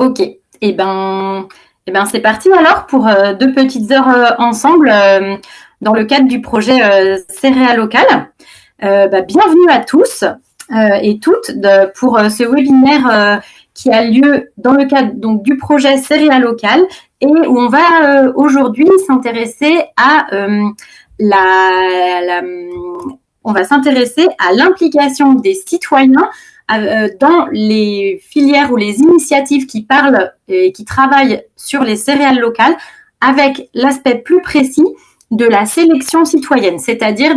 Ok. C'est parti alors pour 2 petites heures ensemble dans le cadre du projet Céréales locales. Bienvenue à tous et toutes pour ce webinaire qui a lieu dans le cadre donc, du projet Céréales locales et où on va aujourd'hui s'intéresser à la, on va s'intéresser à l'implication des citoyens dans les filières ou les initiatives qui parlent et qui travaillent sur les céréales locales avec l'aspect plus précis de la sélection citoyenne, c'est-à-dire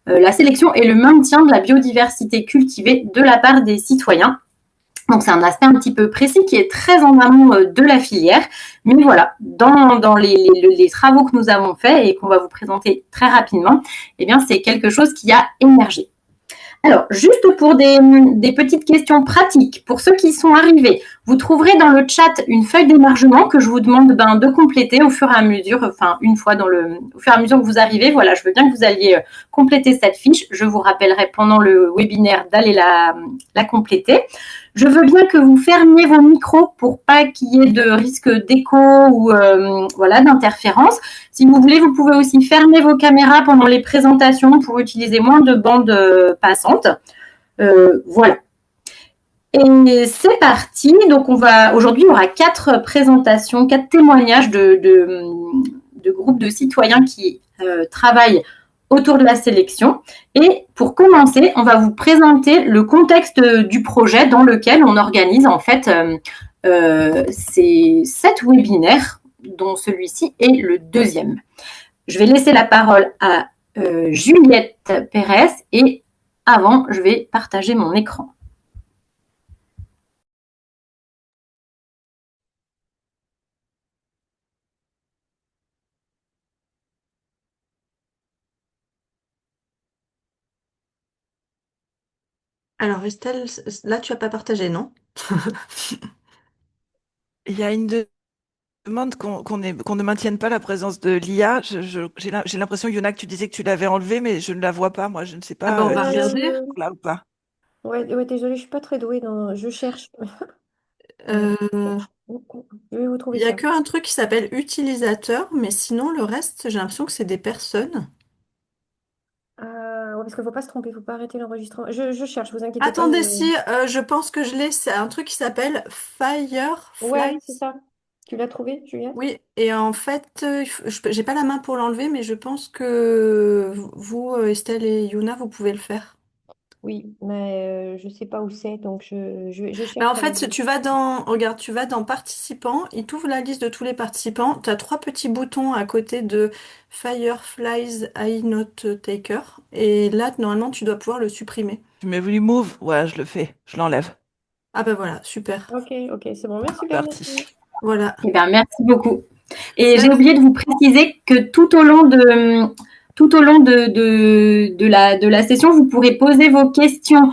la sélection et le maintien de la biodiversité cultivée de la part des citoyens. Donc c'est un aspect un petit peu précis qui est très en amont de la filière. Mais voilà, dans les travaux que nous avons faits et qu'on va vous présenter très rapidement, eh bien c'est quelque chose qui a émergé. Alors, juste pour des petites questions pratiques, pour ceux qui sont arrivés, vous trouverez dans le chat une feuille d'émargement que je vous demande de compléter au fur et à mesure, enfin une fois au fur et à mesure que vous arrivez. Voilà, je veux bien que vous alliez compléter cette fiche. Je vous rappellerai pendant le webinaire d'aller la compléter. Je veux bien que vous fermiez vos micros pour pas qu'il y ait de risque d'écho ou d'interférence. Si vous voulez, vous pouvez aussi fermer vos caméras pendant les présentations pour utiliser moins de bandes passantes. Voilà. Et c'est parti. Donc, aujourd'hui, il y aura 4 présentations, 4 témoignages de groupes de citoyens qui travaillent autour de la sélection. Et pour commencer, on va vous présenter le contexte du projet dans lequel on organise en fait ces 7 webinaires, dont celui-ci est le deuxième. Je vais laisser la parole à Juliette Pérez et avant, je vais partager mon écran. Alors Estelle, là tu n'as pas partagé, non? Il y a une demande qu'on ne maintienne pas la présence de l'IA. J'ai l'impression, Yona, que tu disais que tu l'avais enlevée, mais je ne la vois pas. Moi, je ne sais Ah pas ben on va regarder. là ou pas. Ouais, désolée, je suis pas très douée je cherche. Euh, Je vais vous Il trouver n'y a ça. qu'un truc qui s'appelle utilisateur, mais sinon le reste, j'ai l'impression que c'est des personnes. Ouais, parce qu'il ne faut pas se tromper, il ne faut pas arrêter l'enregistrement. Je cherche, vous inquiétez pas. Attendez, si, je pense que je l'ai, c'est un truc qui s'appelle Ouais, c'est Fireflies. ça. Tu l'as trouvé, Juliette? Oui, et en fait, j'ai pas la main pour l'enlever, mais je pense que vous, Estelle et Yuna, vous pouvez le faire. Oui, mais je ne sais pas où c'est, donc je Bah, cherche en avec fait, vous. regarde, tu vas dans participants, il t'ouvre la liste de tous les participants. Tu as 3 petits boutons à côté de Fireflies I Note Taker. Et là, normalement, tu dois pouvoir le supprimer. Tu m'as voulu move? Ouais, je le fais. Je l'enlève. Ah bah voilà, super. Ok, c'est bon. Merci, super, Parti. merci. Voilà. Eh bien, merci beaucoup. Et Bah, j'ai oublié de vous préciser que tout au long de la session, vous pourrez poser vos questions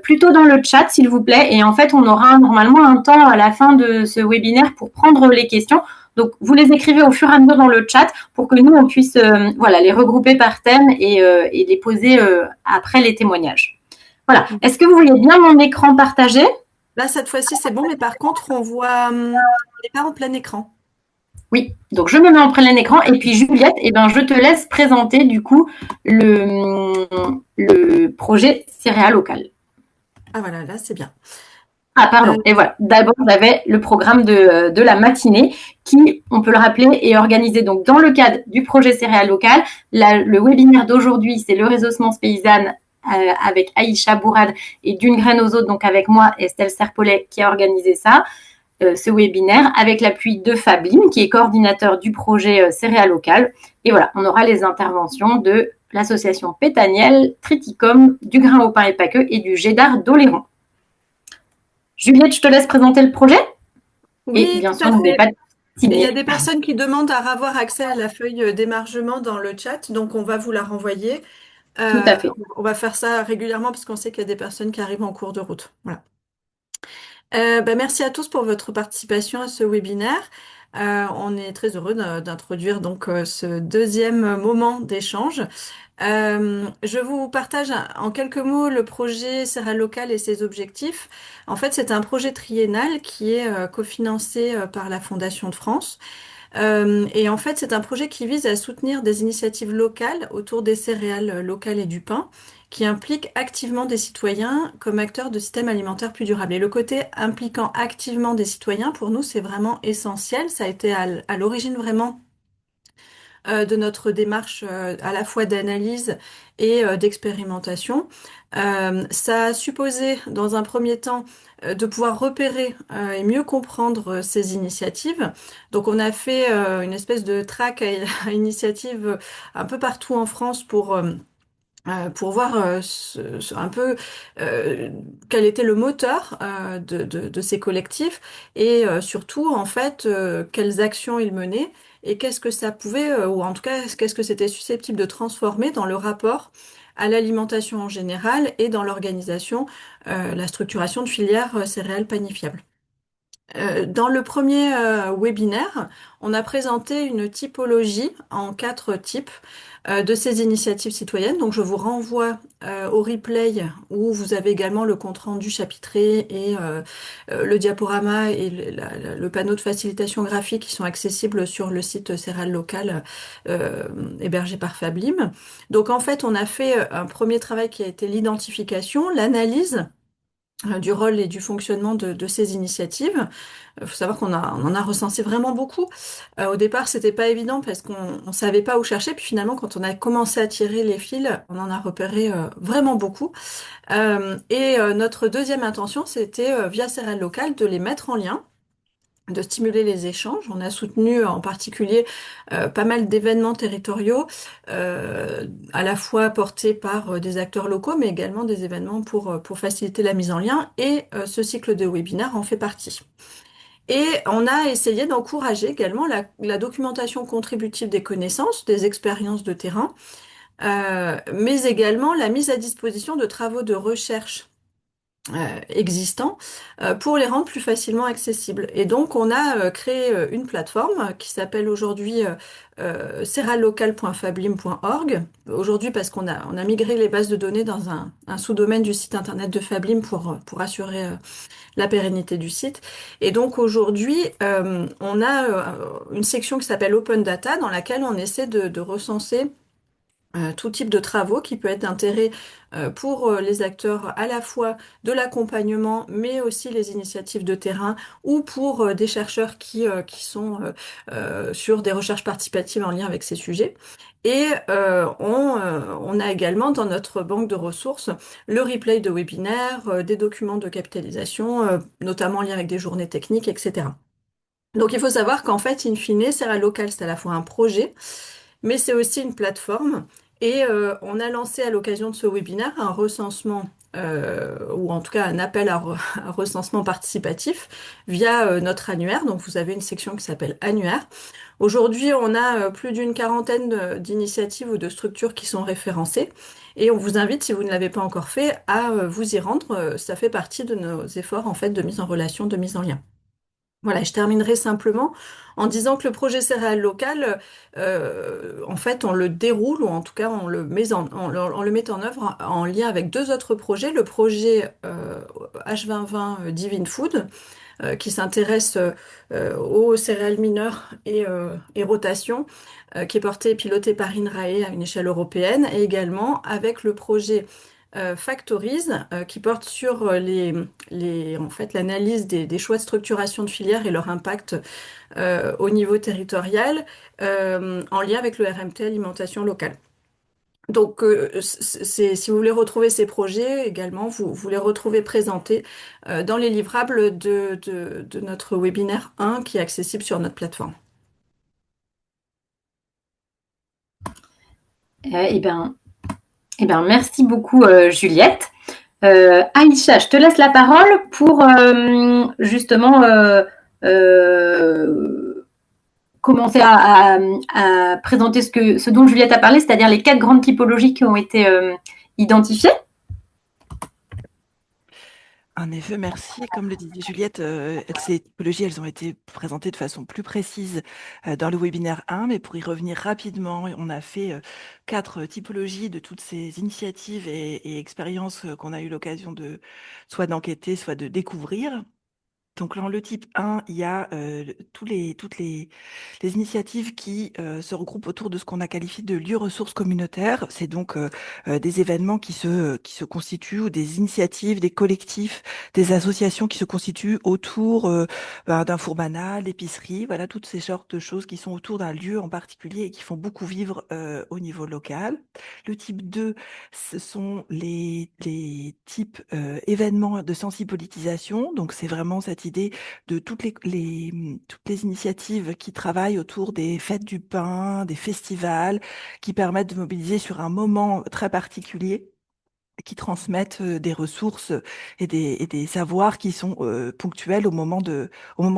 plutôt dans le chat, s'il vous plaît. Et en fait, on aura normalement un temps à la fin de ce webinaire pour prendre les questions. Donc, vous les écrivez au fur et à mesure dans le chat pour que nous, on puisse les regrouper par thème et les poser après les témoignages. Voilà. Est-ce que vous voyez bien mon écran partagé? là, cette fois-ci, c'est bon, mais par contre, on voit les pas en plein écran. Oui, donc je me mets en plein écran et puis Juliette, je te laisse présenter du coup le projet Céréales local. Ah voilà, là, c'est bien. Ah Euh, pardon, et voilà. D'abord, j'avais le programme de la matinée qui, on peut le rappeler, est organisé donc dans le cadre du projet Céréales local. Le webinaire d'aujourd'hui, c'est le réseau Semences Paysannes avec Aïcha Bourad et D'une graine aux autres, donc avec moi, Estelle Serpollet, qui a organisé ça. Ce webinaire avec l'appui de Fablin, qui est coordinateur du projet Céréales local. Et voilà, on aura les interventions de l'association Pétaniel, Triticum, du Grain au pain et pas que, et du GEDAR d'Oléron. Juliette, je te laisse présenter le projet. Et oui, bien tout sûr, à n'oubliez fait. pas de Et il y a signer. des personnes qui demandent à avoir accès à la feuille d'émargement dans le chat, donc on va vous la renvoyer. Tout à fait. On va faire ça régulièrement parce qu'on sait qu'il y a des personnes qui arrivent en cours de route. Voilà. Merci à tous pour votre participation à ce webinaire. On est très heureux d'introduire donc ce deuxième moment d'échange. Je vous partage en quelques mots le projet Céréales locales et ses objectifs. En fait, c'est un projet triennal qui est cofinancé par la Fondation de France. Et en fait, c'est un projet qui vise à soutenir des initiatives locales autour des céréales locales et du pain, qui impliquent activement des citoyens comme acteurs de systèmes alimentaires plus durables. Et le côté impliquant activement des citoyens, pour nous, c'est vraiment essentiel. Ça a été à l'origine vraiment de notre démarche à la fois d'analyse et d'expérimentation. Ça a supposé, dans un premier temps, de pouvoir repérer et mieux comprendre ces initiatives. Donc, on a fait une espèce de track à initiative un peu partout en France pour voir un peu quel était le moteur de ces collectifs et surtout en fait quelles actions ils menaient et qu'est-ce que ça pouvait ou en tout cas qu'est-ce que c'était susceptible de transformer dans le rapport à l'alimentation en général et dans l'organisation, la structuration de filières céréales panifiables. Dans le premier webinaire, on a présenté une typologie en 4 types de ces initiatives citoyennes. Donc, je vous renvoie au replay où vous avez également le compte-rendu chapitré et le diaporama et le panneau de facilitation graphique qui sont accessibles sur le site Céréales locales hébergé par Fablim. Donc, en fait, on a fait un premier travail qui a été l'identification, l'analyse du rôle et du fonctionnement de ces initiatives. Il faut savoir on en a recensé vraiment beaucoup. Au départ, c'était pas évident parce qu'on ne savait pas où chercher. Puis finalement, quand on a commencé à tirer les fils, on en a repéré vraiment beaucoup. Notre deuxième intention, c'était via Céréales locales de les mettre en lien, de stimuler les échanges. On a soutenu en particulier pas mal d'événements territoriaux, à la fois portés par des acteurs locaux, mais également des événements pour faciliter la mise en lien. Et ce cycle de webinaires en fait partie. Et on a essayé d'encourager également la documentation contributive des connaissances, des expériences de terrain, mais également la mise à disposition de travaux de recherche existants pour les rendre plus facilement accessibles. Et donc, on a créé une plateforme qui s'appelle aujourd'hui ceralocal.fablim.org. Aujourd'hui, parce on a migré les bases de données dans un sous-domaine du site internet de Fablim pour assurer la pérennité du site. Et donc, aujourd'hui, on a une section qui s'appelle Open Data dans laquelle on essaie de recenser tout type de travaux qui peut être d'intérêt pour les acteurs à la fois de l'accompagnement, mais aussi les initiatives de terrain ou pour des chercheurs qui sont sur des recherches participatives en lien avec ces sujets. Et on a également dans notre banque de ressources le replay de webinaires, des documents de capitalisation, notamment en lien avec des journées techniques, etc. Donc il faut savoir qu'en fait, in fine, Céréales locales, c'est à la fois un projet, mais c'est aussi une plateforme. Et on a lancé à l'occasion de ce webinaire un recensement, ou en tout cas un appel à recensement participatif via notre annuaire. Donc vous avez une section qui s'appelle Annuaire. Aujourd'hui, on a plus d'une quarantaine d'initiatives ou de structures qui sont référencées. Et on vous invite, si vous ne l'avez pas encore fait, à vous y rendre. Ça fait partie de nos efforts en fait de mise en relation, de mise en lien. Voilà, je terminerai simplement en disant que le projet céréales local, en fait, on le déroule, ou en tout cas, on le met en œuvre en lien avec 2 autres projets. Le projet H2020 Divine Food, qui s'intéresse aux céréales mineures et rotation, qui est porté et piloté par INRAE à une échelle européenne, et également avec le projet Factories, qui porte sur en fait, l'analyse des choix de structuration de filières et leur impact au niveau territorial, en lien avec le RMT alimentation locale. Donc, si vous voulez retrouver ces projets également, vous les retrouvez présentés dans les livrables de notre webinaire 1 qui est accessible sur notre plateforme. Merci beaucoup, Juliette. Aïcha, je te laisse la parole pour justement commencer à présenter ce dont Juliette a parlé, c'est-à-dire les 4 grandes typologies qui ont été identifiées. En effet, merci. Comme le disait Juliette, ces typologies, elles ont été présentées de façon plus précise dans le webinaire 1, mais pour y revenir rapidement, on a fait 4 typologies de toutes ces initiatives et expériences qu'on a eu l'occasion de soit d'enquêter, soit de découvrir. Donc dans le type 1, il y a toutes les initiatives qui se regroupent autour de ce qu'on a qualifié de lieux ressources communautaires. C'est donc des événements qui se constituent, ou des initiatives, des collectifs, des associations qui se constituent autour d'un four banal, d'épicerie, voilà, toutes ces sortes de choses qui sont autour d'un lieu en particulier et qui font beaucoup vivre au niveau local. Le type 2, ce sont les types événements de sensibilitisation. Donc, c'est vraiment cette idée de toutes les initiatives qui travaillent autour des fêtes du pain, des festivals, qui permettent de mobiliser sur un moment très particulier, qui transmettent des ressources et des savoirs qui sont ponctuels au moment de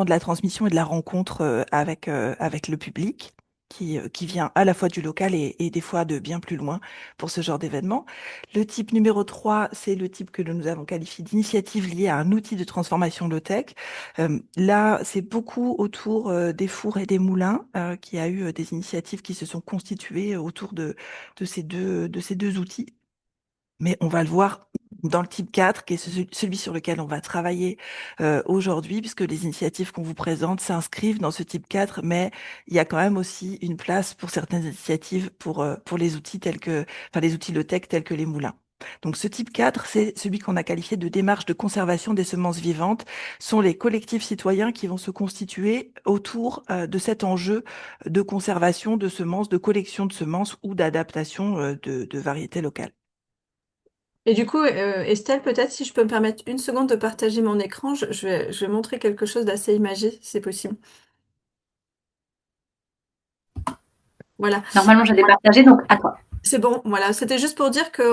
la transmission et de la rencontre avec le public, qui vient à la fois du local et des fois de bien plus loin pour ce genre d'événement. Le type numéro 3, c'est le type que nous avons qualifié d'initiative liée à un outil de transformation low-tech. Là, c'est beaucoup autour des fours et des moulins, qui a eu des initiatives qui se sont constituées autour de ces deux outils. Mais on va le voir dans le type 4, qui est celui sur lequel on va travailler aujourd'hui, puisque les initiatives qu'on vous présente s'inscrivent dans ce type 4, mais il y a quand même aussi une place pour certaines initiatives pour les outils enfin les outils low-tech tels que les moulins. Donc ce type 4, c'est celui qu'on a qualifié de démarche de conservation des semences vivantes. Ce sont les collectifs citoyens qui vont se constituer autour de cet enjeu de conservation de semences, de collection de semences ou d'adaptation de variétés locales. Et du coup, Estelle, peut-être si je peux me permettre une seconde de partager mon écran, je vais montrer quelque chose d'assez imagé, si c'est possible. Voilà. Normalement, j'ai départagé, donc à toi. C'est bon, voilà. C'était juste pour dire que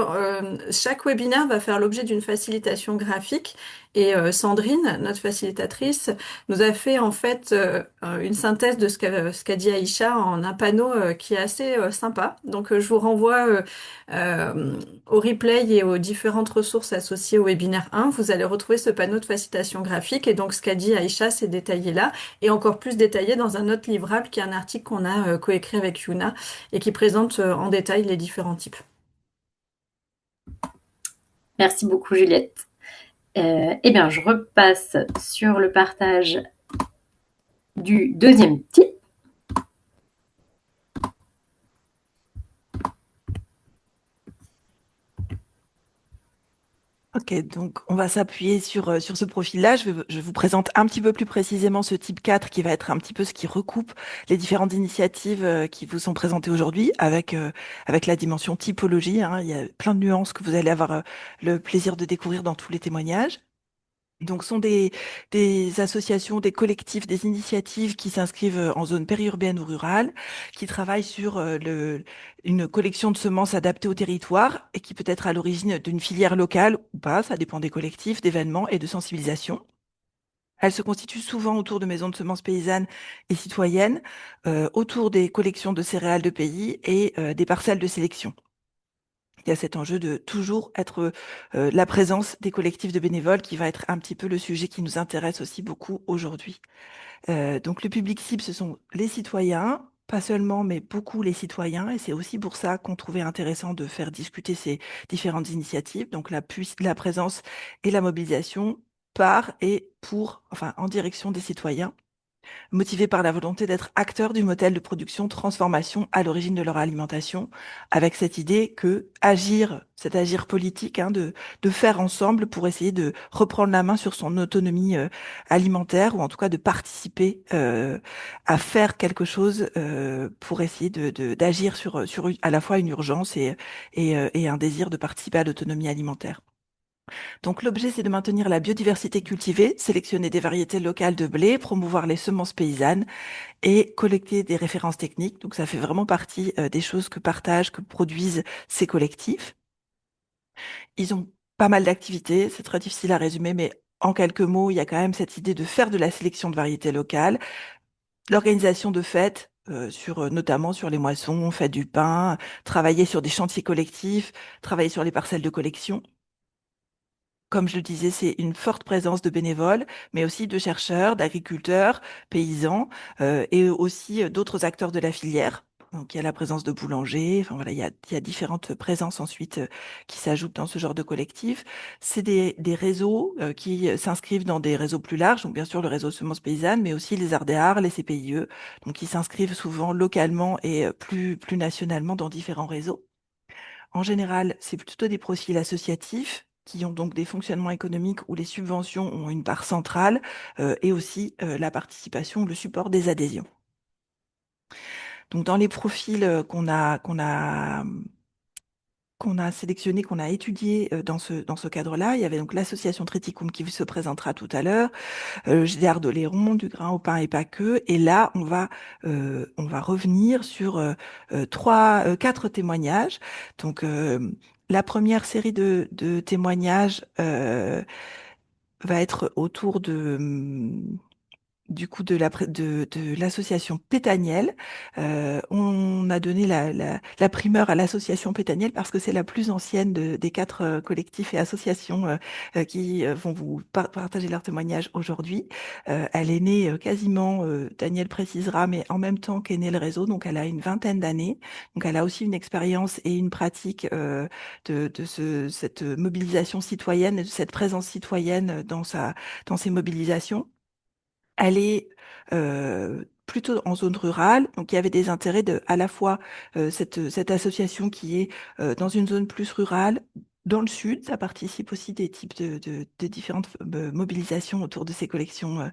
chaque webinaire va faire l'objet d'une facilitation graphique. Et Sandrine, notre facilitatrice, nous a fait en fait une synthèse de ce qu'a dit Aïcha en un panneau qui est assez sympa. Donc je vous renvoie au replay et aux différentes ressources associées au webinaire 1. Vous allez retrouver ce panneau de facilitation graphique. Et donc ce qu'a dit Aïcha, c'est détaillé là. Et encore plus détaillé dans un autre livrable qui est un article qu'on a coécrit avec Yuna et qui présente en détail les différents types. Merci beaucoup, Juliette. Eh bien, je repasse sur le partage du deuxième type. Ok, donc on va s'appuyer sur ce profil-là. Je vous présente un petit peu plus précisément ce type 4 qui va être un petit peu ce qui recoupe les différentes initiatives qui vous sont présentées aujourd'hui avec la dimension typologie, hein. Il y a plein de nuances que vous allez avoir le plaisir de découvrir dans tous les témoignages. Donc, ce sont des associations, des collectifs, des initiatives qui s'inscrivent en zone périurbaine ou rurale, qui travaillent sur une collection de semences adaptées au territoire et qui peut être à l'origine d'une filière locale ou pas, ça dépend des collectifs, d'événements et de sensibilisation. Elles se constituent souvent autour de maisons de semences paysannes et citoyennes, autour des collections de céréales de pays et des parcelles de sélection. Il y a cet enjeu de toujours être la présence des collectifs de bénévoles qui va être un petit peu le sujet qui nous intéresse aussi beaucoup aujourd'hui. Donc le public cible, ce sont les citoyens, pas seulement, mais beaucoup les citoyens. Et c'est aussi pour ça qu'on trouvait intéressant de faire discuter ces différentes initiatives. Donc la présence et la mobilisation par et pour, enfin en direction des citoyens, motivés par la volonté d'être acteurs du modèle de production transformation à l'origine de leur alimentation, avec cette idée que agir, cet agir politique, hein, de faire ensemble pour essayer de reprendre la main sur son autonomie alimentaire, ou en tout cas de participer à faire quelque chose pour essayer d'agir sur à la fois une urgence et un désir de participer à l'autonomie alimentaire. Donc l'objet, c'est de maintenir la biodiversité cultivée, sélectionner des variétés locales de blé, promouvoir les semences paysannes et collecter des références techniques. Donc ça fait vraiment partie des choses que partagent, que produisent ces collectifs. Ils ont pas mal d'activités, c'est très difficile à résumer, mais en quelques mots, il y a quand même cette idée de faire de la sélection de variétés locales, l'organisation de fêtes, notamment sur les moissons, fêtes du pain, travailler sur des chantiers collectifs, travailler sur les parcelles de collection. comme je le disais, c'est une forte présence de bénévoles, mais aussi de chercheurs, d'agriculteurs, paysans, et aussi d'autres acteurs de la filière. Donc, il y a la présence de boulangers. Enfin, voilà, il y a différentes présences ensuite qui s'ajoutent dans ce genre de collectif. C'est des réseaux qui s'inscrivent dans des réseaux plus larges. Donc, bien sûr, le réseau Semences Paysannes, mais aussi les ARDEAR, les CPIE. Donc, qui s'inscrivent souvent localement et plus nationalement dans différents réseaux. En général, c'est plutôt des profils associatifs qui ont donc des fonctionnements économiques où les subventions ont une part centrale et aussi la participation, le support des adhésions. Donc dans les profils qu'on a sélectionné, qu'on a étudié dans ce cadre-là, il y avait donc l'association Triticum qui se présentera tout à l'heure, GDR d'Oléron, du grain au pain et pas que. Et là, on va revenir sur quatre témoignages. Donc, la première série de témoignages va être autour du coup de l'association Pétaniel. On a donné la primeur à l'association Pétaniel parce que c'est la plus ancienne des quatre collectifs et associations qui vont vous partager leur témoignage aujourd'hui. Elle est née quasiment, Daniel précisera, mais en même temps qu'est né le réseau, donc elle a une vingtaine d'années. Donc elle a aussi une expérience et une pratique cette mobilisation citoyenne et de cette présence citoyenne dans ses mobilisations. Elle est plutôt en zone rurale, donc il y avait des intérêts à la fois cette association qui est dans une zone plus rurale. Dans le sud, ça participe aussi des types de différentes mobilisations autour de ces collections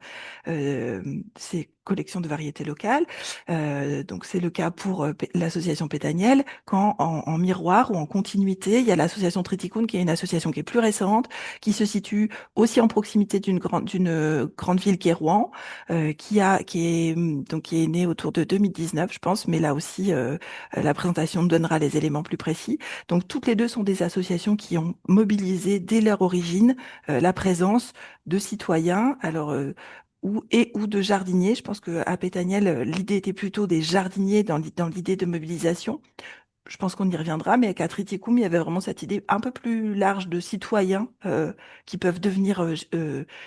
de variétés locales. Donc c'est le cas pour l'association Pétaniel, quand en miroir ou en continuité, il y a l'association Triticum qui est une association qui est plus récente, qui se situe aussi en proximité d'une grande ville qui est Rouen, qui est née autour de 2019, je pense, mais là aussi la présentation donnera les éléments plus précis. Donc toutes les deux sont des associations qui ont mobilisé dès leur origine la présence de citoyens, alors ou de jardiniers. Je pense qu'à Pétaniel, l'idée était plutôt des jardiniers dans l'idée de mobilisation. Je pense qu'on y reviendra, mais à Triticum, il y avait vraiment cette idée un peu plus large de citoyens qui peuvent devenir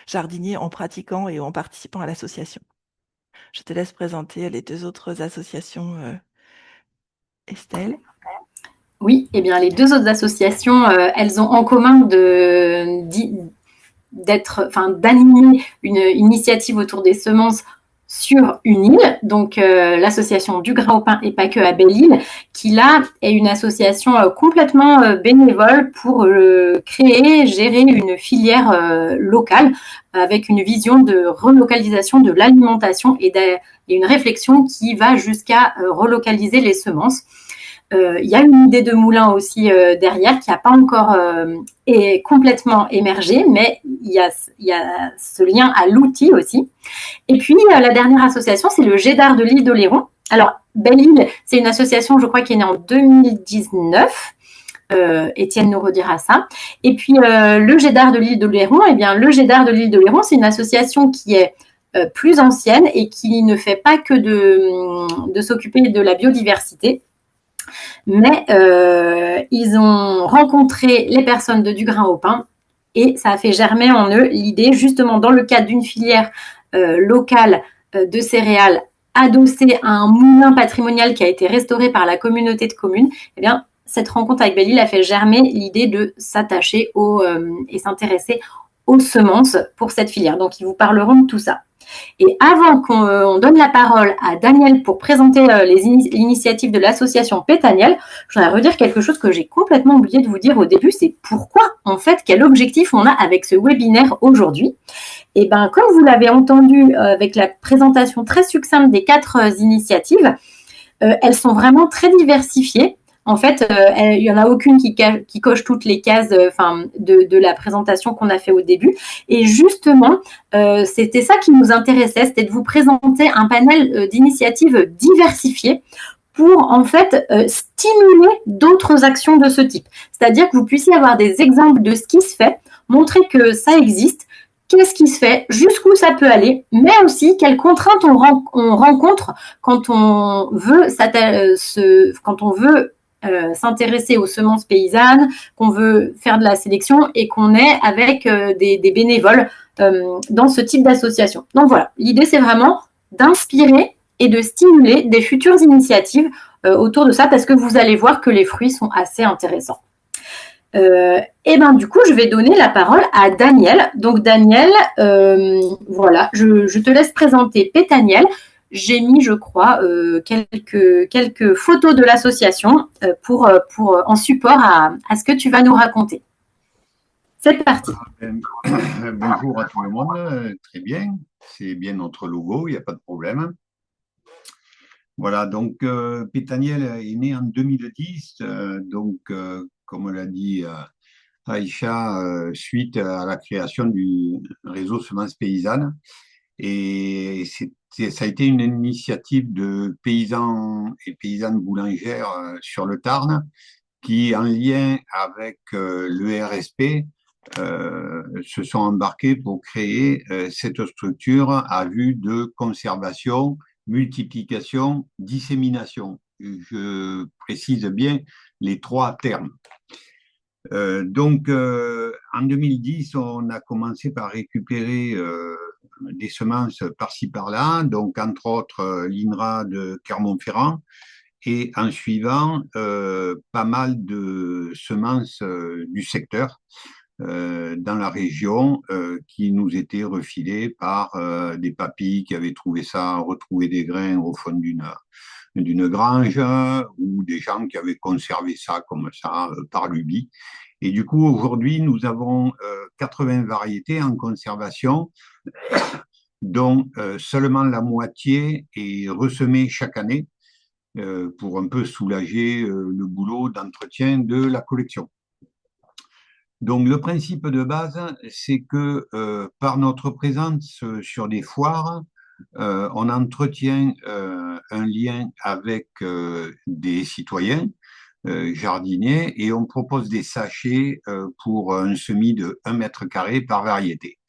jardiniers en pratiquant et en participant à l'association. Je te laisse présenter les deux autres associations, Estelle. Oui, eh bien les deux autres associations, elles ont en commun d'animer une initiative autour des semences sur une île, donc l'association du grain au pain et pas que à Belle-Île, qui là est une association complètement bénévole pour créer, gérer une filière locale avec une vision de relocalisation de l'alimentation et une réflexion qui va jusqu'à relocaliser les semences. Il y a une idée de moulin aussi derrière qui n'a pas encore complètement émergé, mais il y a ce lien à l'outil aussi. Et puis, la dernière association, c'est le GEDAR de l'île d'Oléron. Alors, Belle-Île, c'est une association, je crois, qui est née en 2019. Étienne nous redira ça. Et puis, le GEDAR de l'île d'Oléron, eh bien, le GEDAR de l'île d'Oléron, c'est une association qui est plus ancienne et qui ne fait pas que de s'occuper de la biodiversité. Mais ils ont rencontré les personnes du grain au pain et ça a fait germer en eux l'idée, justement dans le cadre d'une filière locale de céréales adossée à un moulin patrimonial qui a été restauré par la communauté de communes. Eh bien, cette rencontre avec Belle-Île a fait germer l'idée de s'attacher et s'intéresser aux semences pour cette filière. Donc, ils vous parleront de tout ça. Et avant qu'on donne la parole à Daniel pour présenter l'initiative de l'association Pétaniel, je voudrais redire quelque chose que j'ai complètement oublié de vous dire au début, c'est pourquoi, en fait, quel objectif on a avec ce webinaire aujourd'hui. Et bien, comme vous l'avez entendu avec la présentation très succincte des quatre initiatives, elles sont vraiment très diversifiées. En fait, il n'y en a aucune qui coche toutes les cases de la présentation qu'on a fait au début. Et justement, c'était ça qui nous intéressait, c'était de vous présenter un panel d'initiatives diversifiées pour en fait stimuler d'autres actions de ce type. C'est-à-dire que vous puissiez avoir des exemples de ce qui se fait, montrer que ça existe, qu'est-ce qui se fait, jusqu'où ça peut aller, mais aussi quelles contraintes on rencontre quand on veut s'intéresser aux semences paysannes, qu'on veut faire de la sélection et qu'on est avec des bénévoles dans ce type d'association. Donc voilà, l'idée c'est vraiment d'inspirer et de stimuler des futures initiatives autour de ça parce que vous allez voir que les fruits sont assez intéressants. Et ben du coup, je vais donner la parole à Daniel. Donc Daniel, voilà, je te laisse présenter Pétaniel. J'ai mis, je crois, quelques photos de l'association pour en support à ce que tu vas nous raconter. C'est parti. Bonjour à tout le monde, très bien, c'est bien notre logo, il n'y a pas de problème. Voilà, donc Pétaniel est né en 2010, comme l'a dit Aïcha, suite à la création du réseau Semences Paysannes. Et ça a été une initiative de paysans et paysannes boulangères sur le Tarn qui, en lien avec le RSP, se sont embarqués pour créer cette structure à vue de conservation, multiplication, dissémination. Je précise bien les trois termes. En 2010, on a commencé par récupérer des semences par-ci par-là, donc entre autres l'INRA de Clermont-Ferrand, et en suivant pas mal de semences du secteur dans la région qui nous étaient refilées par des papis qui avaient retrouvé des grains au fond d'une grange ou des gens qui avaient conservé ça comme ça par lubie. Et du coup, aujourd'hui, nous avons 80 variétés en conservation, dont seulement la moitié est ressemée chaque année pour un peu soulager le boulot d'entretien de la collection. Donc, le principe de base, c'est que par notre présence sur des foires, on entretient un lien avec des citoyens jardiniers et on propose des sachets pour un semis de 1 mètre carré par variété.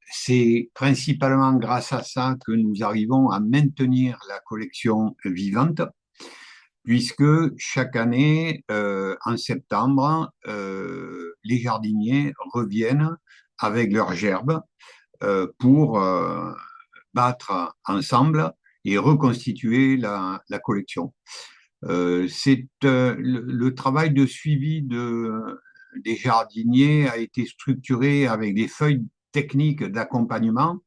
C'est principalement grâce à ça que nous arrivons à maintenir la collection vivante, puisque chaque année, en septembre, les jardiniers reviennent avec leurs gerbes pour battre ensemble et reconstituer la collection. Le travail de suivi des jardiniers a été structuré avec des feuilles techniques d'accompagnement,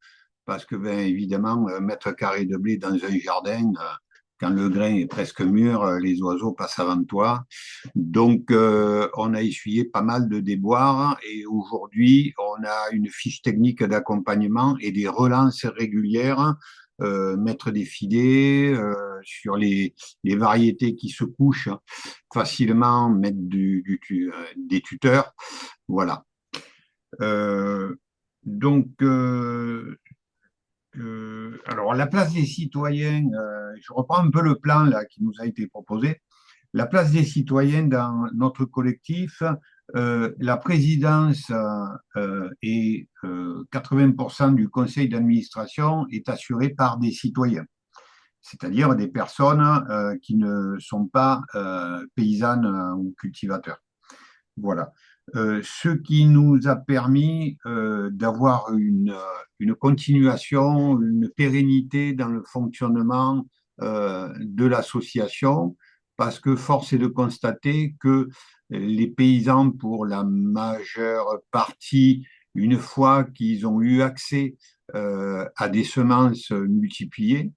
parce que, bien évidemment, 1 mètre carré de blé dans un jardin, quand le grain est presque mûr, les oiseaux passent avant toi. Donc, on a essuyé pas mal de déboires et aujourd'hui, on a une fiche technique d'accompagnement et des relances régulières, mettre des filets sur les variétés qui se couchent facilement, mettre des tuteurs. Voilà. Alors, la place des citoyens, je reprends un peu le plan là, qui nous a été proposé. La place des citoyens dans notre collectif, la présidence et 80% du conseil d'administration est assurée par des citoyens, c'est-à-dire des personnes qui ne sont pas paysannes ou cultivateurs. Voilà. Ce qui nous a permis d'avoir une continuation, une pérennité dans le fonctionnement de l'association, parce que force est de constater que les paysans, pour la majeure partie, une fois qu'ils ont eu accès à des semences multipliées,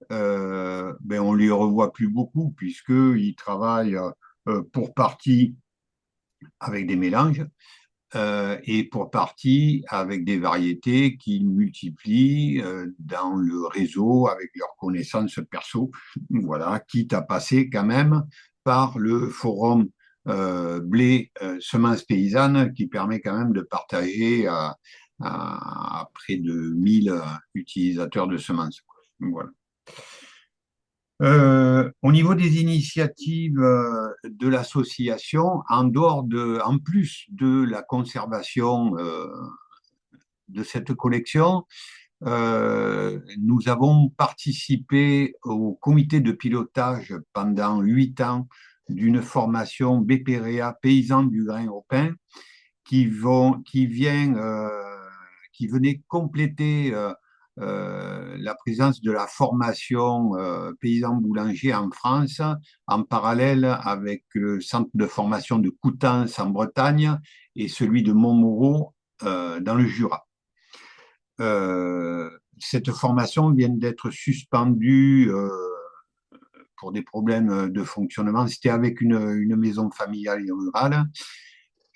on ne les revoit plus beaucoup, puisqu'ils travaillent pour partie avec des mélanges et pour partie avec des variétés qu'ils multiplient dans le réseau avec leurs connaissances perso, voilà, quitte à passer quand même par le forum blé semences paysannes qui permet quand même de partager à près de 1000 utilisateurs de semences. Voilà. Au niveau des initiatives de l'association, en plus de la conservation de cette collection, nous avons participé au comité de pilotage pendant 8 ans d'une formation BPREA paysan du grain au pain qui venait compléter la présence de la formation paysan boulanger en France, en parallèle avec le centre de formation de Coutances en Bretagne et celui de Montmoreau dans le Jura. Cette formation vient d'être suspendue pour des problèmes de fonctionnement. C'était avec une maison familiale et rurale.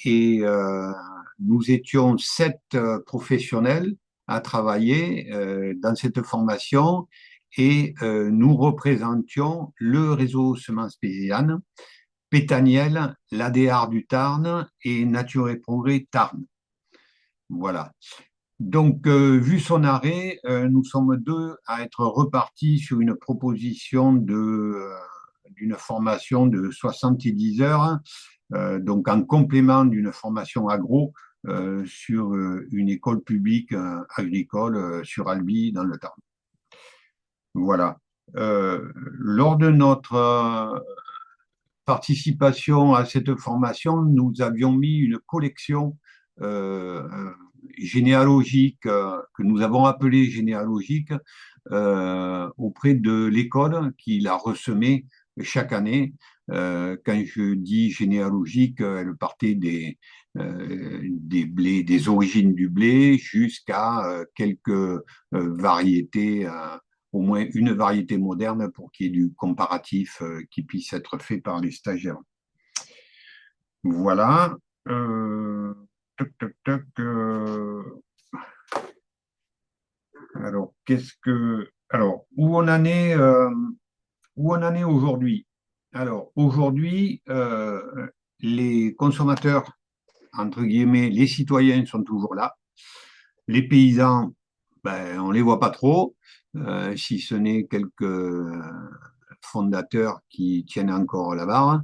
Et nous étions 7 professionnels à travailler dans cette formation et nous représentions le réseau Semences Paysannes, Pétaniel, l'ADR du Tarn et Nature et Progrès Tarn. Voilà. Donc, vu son arrêt, nous sommes 2 à être repartis sur une proposition d'une formation de 70 heures, donc en complément d'une formation agro sur une école publique agricole sur Albi dans le Tarn. Voilà. Lors de notre participation à cette formation, nous avions mis une collection généalogique que nous avons appelée généalogique auprès de l'école qui la ressemait chaque année. Quand je dis généalogique, elle partait des blés, des origines du blé jusqu'à quelques variétés, au moins une variété moderne pour qu'il y ait du comparatif qui puisse être fait par les stagiaires. Voilà. Toc, toc, toc, alors, où on en est, aujourd'hui? Alors, aujourd'hui, les consommateurs, entre guillemets, les citoyens sont toujours là. Les paysans, ben, on les voit pas trop, si ce n'est quelques fondateurs qui tiennent encore la barre.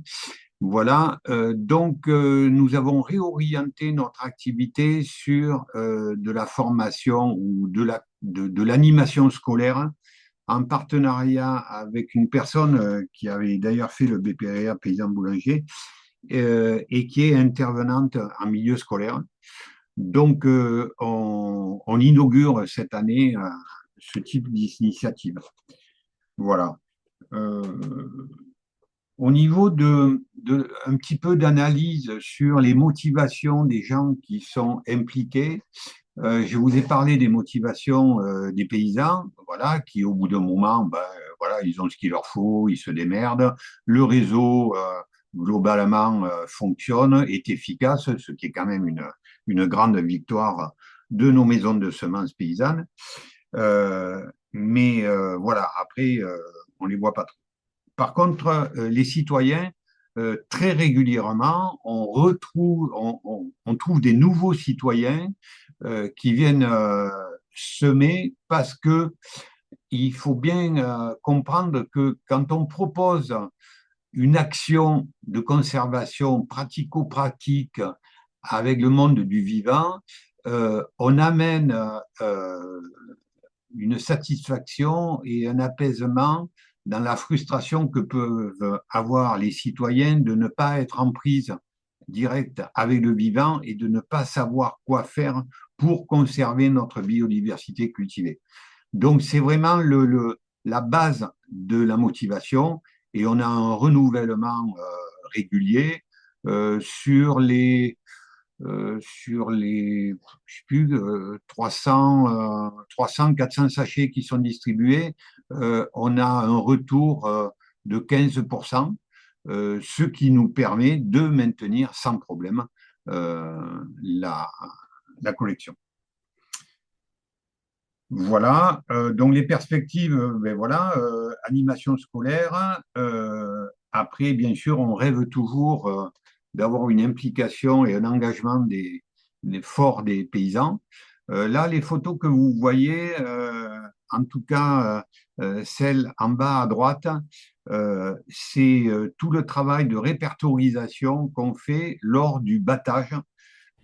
Voilà, donc nous avons réorienté notre activité sur de la formation ou de l'animation scolaire en partenariat avec une personne qui avait d'ailleurs fait le BPREA paysan boulanger et qui est intervenante en milieu scolaire. Donc on inaugure cette année ce type d'initiative. Voilà. Au niveau un petit peu d'analyse sur les motivations des gens qui sont impliqués, je vous ai parlé des motivations des paysans, voilà, qui au bout d'un moment, ben, voilà, ils ont ce qu'il leur faut, ils se démerdent. Le réseau globalement fonctionne, est efficace, ce qui est quand même une grande victoire de nos maisons de semences paysannes. Mais voilà, après, on les voit pas trop. Par contre, les citoyens, très régulièrement, on trouve des nouveaux citoyens qui viennent semer parce que il faut bien comprendre que quand on propose une action de conservation pratico-pratique avec le monde du vivant, on amène une satisfaction et un apaisement dans la frustration que peuvent avoir les citoyens de ne pas être en prise directe avec le vivant et de ne pas savoir quoi faire pour conserver notre biodiversité cultivée. Donc, c'est vraiment la base de la motivation et on a un renouvellement régulier sur les je sais plus, 300, 400 sachets qui sont distribués, on a un retour de 15%, ce qui nous permet de maintenir sans problème la collection. Voilà, donc les perspectives, ben voilà, animation scolaire. Après, bien sûr, on rêve toujours d'avoir une implication et un engagement fort des paysans. Là, les photos que vous voyez, en tout cas celle en bas à droite, c'est tout le travail de répertorisation qu'on fait lors du battage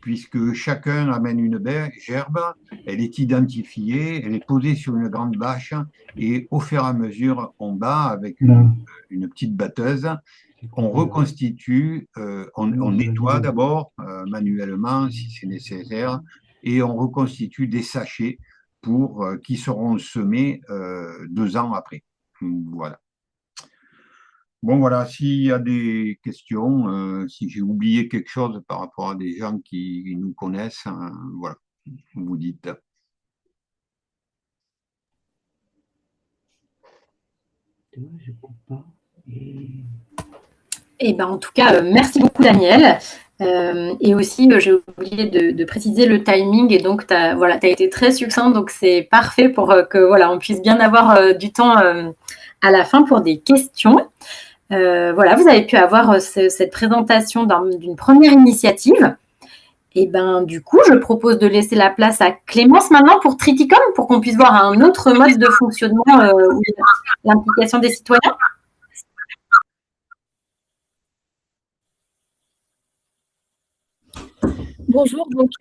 puisque chacun amène une gerbe, elle est identifiée, elle est posée sur une grande bâche, et au fur et à mesure, on bat avec une petite batteuse. On reconstitue, on nettoie d'abord manuellement si c'est nécessaire, et on reconstitue des sachets qui seront semés 2 ans après. Voilà. Bon, voilà, s'il y a des questions, si j'ai oublié quelque chose par rapport à des gens qui nous connaissent, voilà, vous dites. Eh ben, en tout cas, merci beaucoup, Daniel. Et aussi, j'ai oublié de préciser le timing. Et donc, tu as, voilà, été très succinct. Donc, c'est parfait pour que voilà, on puisse bien avoir du temps à la fin pour des questions. Voilà, vous avez pu avoir cette présentation d'une première initiative. Et ben, du coup, je propose de laisser la place à Clémence maintenant pour Triticum, pour qu'on puisse voir un autre mode de fonctionnement où il y a l'implication des citoyens. Bonjour, donc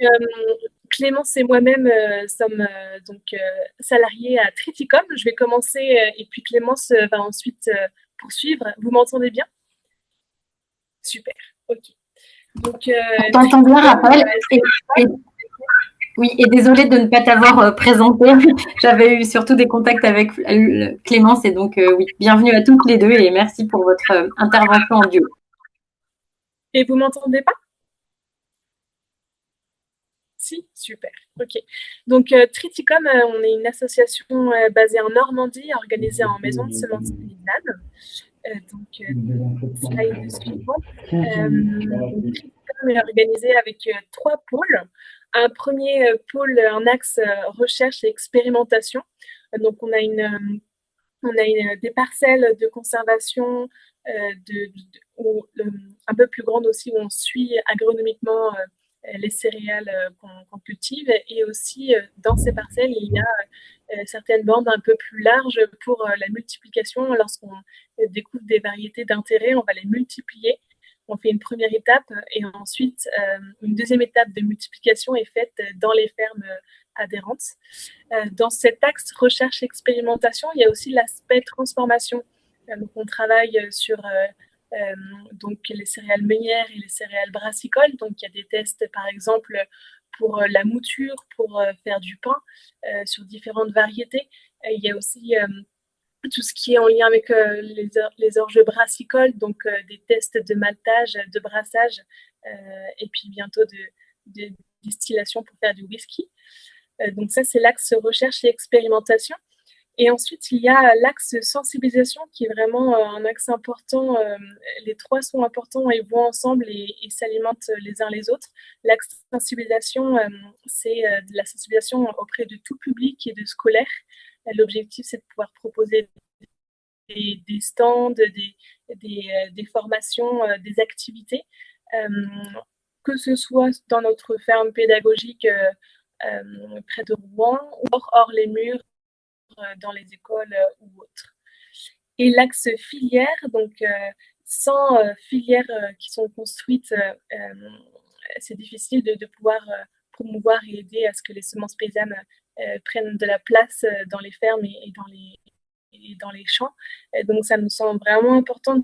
Clémence et moi-même sommes salariés à Triticum. Je vais commencer et puis Clémence va ensuite poursuivre. Vous m'entendez bien? Super, ok. Donc, on t'entend bien, Raphaël. Oui, et désolée de ne pas t'avoir présenté. J'avais eu surtout des contacts avec Clémence et donc oui, bienvenue à toutes les deux et merci pour votre intervention en duo. Et vous m'entendez pas? Si, super, ok. Donc Triticum, on est une association basée en Normandie, organisée en maison de semences paysannes. Slide suivante. Triticum est organisé avec 3 pôles. Un premier pôle, un axe recherche et expérimentation. Donc on a des parcelles de conservation un peu plus grandes aussi où on suit agronomiquement les céréales qu'on cultive, et aussi dans ces parcelles il y a certaines bandes un peu plus larges pour la multiplication. Lorsqu'on découvre des variétés d'intérêt, on va les multiplier. On fait une première étape et ensuite une deuxième étape de multiplication est faite dans les fermes adhérentes. Dans cet axe recherche-expérimentation, il y a aussi l'aspect transformation. Donc on travaille sur donc les céréales meunières et les céréales brassicoles. Donc il y a des tests par exemple pour la mouture, pour faire du pain sur différentes variétés. Il y a aussi tout ce qui est en lien avec les orges brassicoles, donc des tests de maltage, de brassage, et puis bientôt de distillation pour faire du whisky. Donc ça, c'est l'axe recherche et expérimentation. Et ensuite, il y a l'axe sensibilisation qui est vraiment un axe important. Les 3 sont importants et vont ensemble et s'alimentent les uns les autres. L'axe sensibilisation, c'est de la sensibilisation auprès de tout public et de scolaires. L'objectif, c'est de pouvoir proposer des stands, des formations, des activités, que ce soit dans notre ferme pédagogique près de Rouen ou hors les murs, dans les écoles ou autres. Et l'axe filière, donc sans filières qui sont construites, c'est difficile de pouvoir promouvoir et aider à ce que les semences paysannes prennent de la place dans les fermes et dans les champs. Donc ça nous semble vraiment important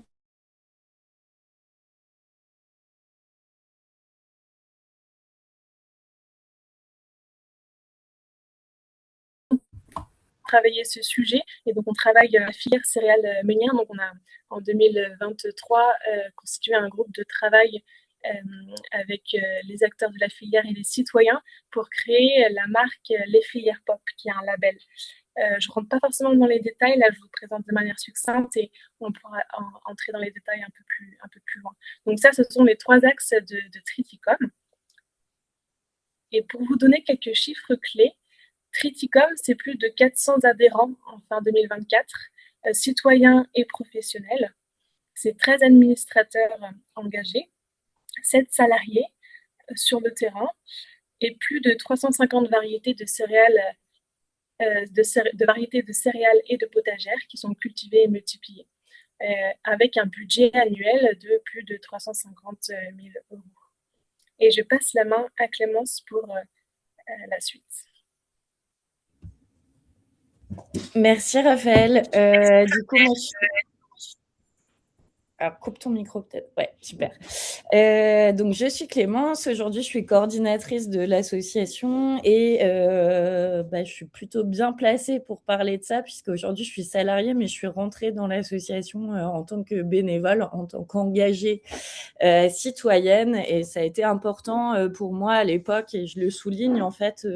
travailler ce sujet. Et donc on travaille la filière céréales meunières. Donc on a en 2023 constitué un groupe de travail avec les acteurs de la filière et les citoyens pour créer la marque Les Filières Pop, qui est un label. Je ne rentre pas forcément dans les détails, là je vous présente de manière succincte et on pourra entrer dans les détails un peu plus loin. Donc ça, ce sont les 3 axes de Triticum. Et pour vous donner quelques chiffres clés, Triticum, c'est plus de 400 adhérents en fin 2024, citoyens et professionnels. C'est 13 administrateurs engagés, 7 salariés sur le terrain et plus de 350 variétés de céréales, de variétés de céréales et de potagères qui sont cultivées et multipliées, avec un budget annuel de plus de 350 000 euros. Et je passe la main à Clémence pour la suite. Merci Raphaël. Du coup, moi, alors, coupe ton micro peut-être. Ouais, super. Donc, je suis Clémence. Aujourd'hui, je suis coordinatrice de l'association et je suis plutôt bien placée pour parler de ça puisque aujourd'hui, je suis salariée, mais je suis rentrée dans l'association en tant que bénévole, en tant qu'engagée citoyenne. Et ça a été important pour moi à l'époque, et je le souligne en fait,